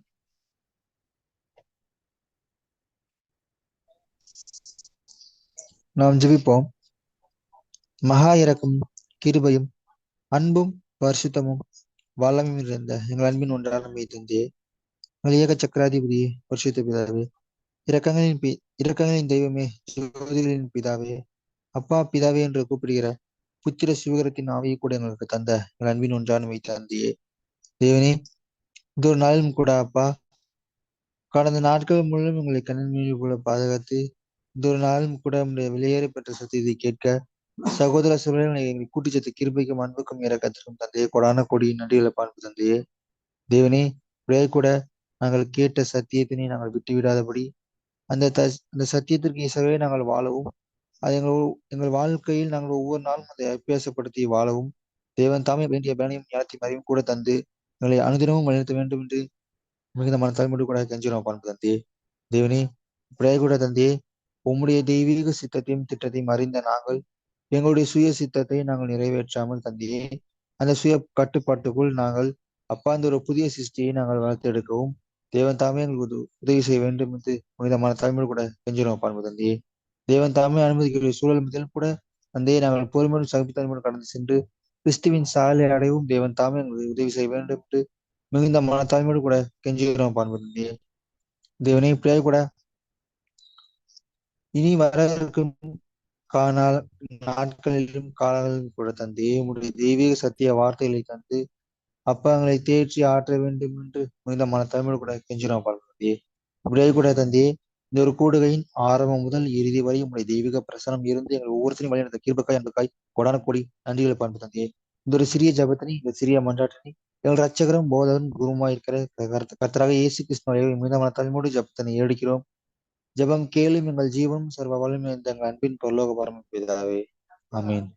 F: நாம் ஜெபிப்போம். மகா இரக்கம், கிருபையும், அன்பும், பரிசுத்தமும், வல்லமையும் இருந்த எங்கள் அன்பின் ஒன்றான தந்தையே, எங்கள் ஏக சக்கராதிபதியே, பரிசுத்த பிதாவே, இரக்கங்களின் தெய்வமே, ஜோதிகளின் பிதாவே, அப்பா பிதாவே என்று கூப்பிடுகிற புத்திர சிவகரத்தின் ஆவியை கூட எங்களுக்கு தந்த எங்கள் அன்பின் ஒன்றான தந்தையே, தேவனே, இந்த ஒரு நாளிலும் கூட அப்பா கடந்த நாட்கள் முழுவதும் எங்களை கண்ணின் போல பாதுகாத்து இந்த ஒரு நாளும் கூட நம்முடைய வெளியேறப்பட்ட சத்தியத்தை கேட்க சகோதர சகோதரர்களை எங்களை கூட்டிச்சத்து கிருபைக்கும் அன்புக்கும் இறக்கத்திற்கும் தந்தையே, கொடான கொடியின் நன்றிகளை பார்ப்பு தந்தையே. தேவனே, ஒரே கூட நாங்கள் கேட்ட சத்தியத்தினை நாங்கள் விட்டு விடாதபடி அந்த சத்தியத்திற்கு இசைவே நாங்கள் வாழவும், அது எங்கள் வாழ்க்கையில் நாங்கள் ஒவ்வொரு நாளும் அதை அபியாசப்படுத்தி வாழவும் தேவன் தாமே வேண்டிய பலனையும் ஞானத்தையும் அறிவும் கூட தந்து எங்களை அனுதினமும் வழிநடத்த வேண்டும் என்று மிகுந்த மனத்தாழ்மையோடு கூட கெஞ்சினோம் பார்ப்பு தந்தையே. தேவனே, ஒரே கூட தந்தையே, உம்முடைய தெய்வீக சித்தத்தையும் திட்டத்தையும் அறிந்த நாங்கள் எங்களுடைய சுய சித்தத்தை நாங்கள் நிறைவேற்றாமல் தந்தையே, அந்த சுய கட்டுப்பாட்டுக்குள் நாங்கள் அப்பா அந்த ஒரு புதிய சிருஷ்டியை நாங்கள் வளர்த்தெடுக்கவும் தேவன் தாமே எங்களுக்கு உதவி செய்ய வேண்டும் என்று புனிதமான தலைமையோடு கூட கெஞ்சினோம் பார்ப்பு தந்தையே. தேவன் தாமே அனுமதிக்கிற சூழல் முதல் கூட தந்தையை நாங்கள் பொறுமையோடு சகிப்புத்தன்மையோடு கடந்து சென்று கிறிஸ்துவின் சாலை அடைவும் தேவன் தாமே எங்களுக்கு உதவி செய்ய வேண்டும் என்று மிகுந்த மனத்தாழ்மையோடு கூட கெஞ்சுகிறோம் பான்பு தேவனே. இப்படியாக கூட இனி வர இருக்கும் நாட்களிலும் காலங்களிலும் கூட தந்தையே உங்களுடைய தெய்வீக சத்திய வார்த்தைகளை தந்து அப்பங்களை தேற்றி ஆற்ற வேண்டும் என்று மிகுந்த மனத்தாழ்மையோடு கூட கெஞ்சுகிறோம் பான்பு இப்படியாக கூட தந்தையே இந்த ஒரு கூடுகையின் ஆரம்பம் முதல் இறுதி வரை உங்களுடைய தெய்வீக பிரசனம் இருந்து எங்கள் ஒவ்வொருத்தரையும் வழி நடந்த கிருபக்காய் அன்புக்காய் கொடான கோடி நன்றிகளை பான்பு தந்தையே. இந்த ஒரு சிறிய ஜபத்தினை, இந்த சிறிய மன்றாட்டினை எங்கள் ரட்சகரும் போதகரும் குருமாய் இருக்கிற கர்த்தராக இயேசு கிறிஸ்துவின் மிகுந்த மனத்தாழ்மையோடு ஜபத்தினை ஏடிக்கிறோம். ஜபம் கேளும் எங்கள் ஜீவனும் சர்வ வல்லமையும் இந்த எங்கள் அன்பின் பரலோக பரமபிதாவே. ஆமென்.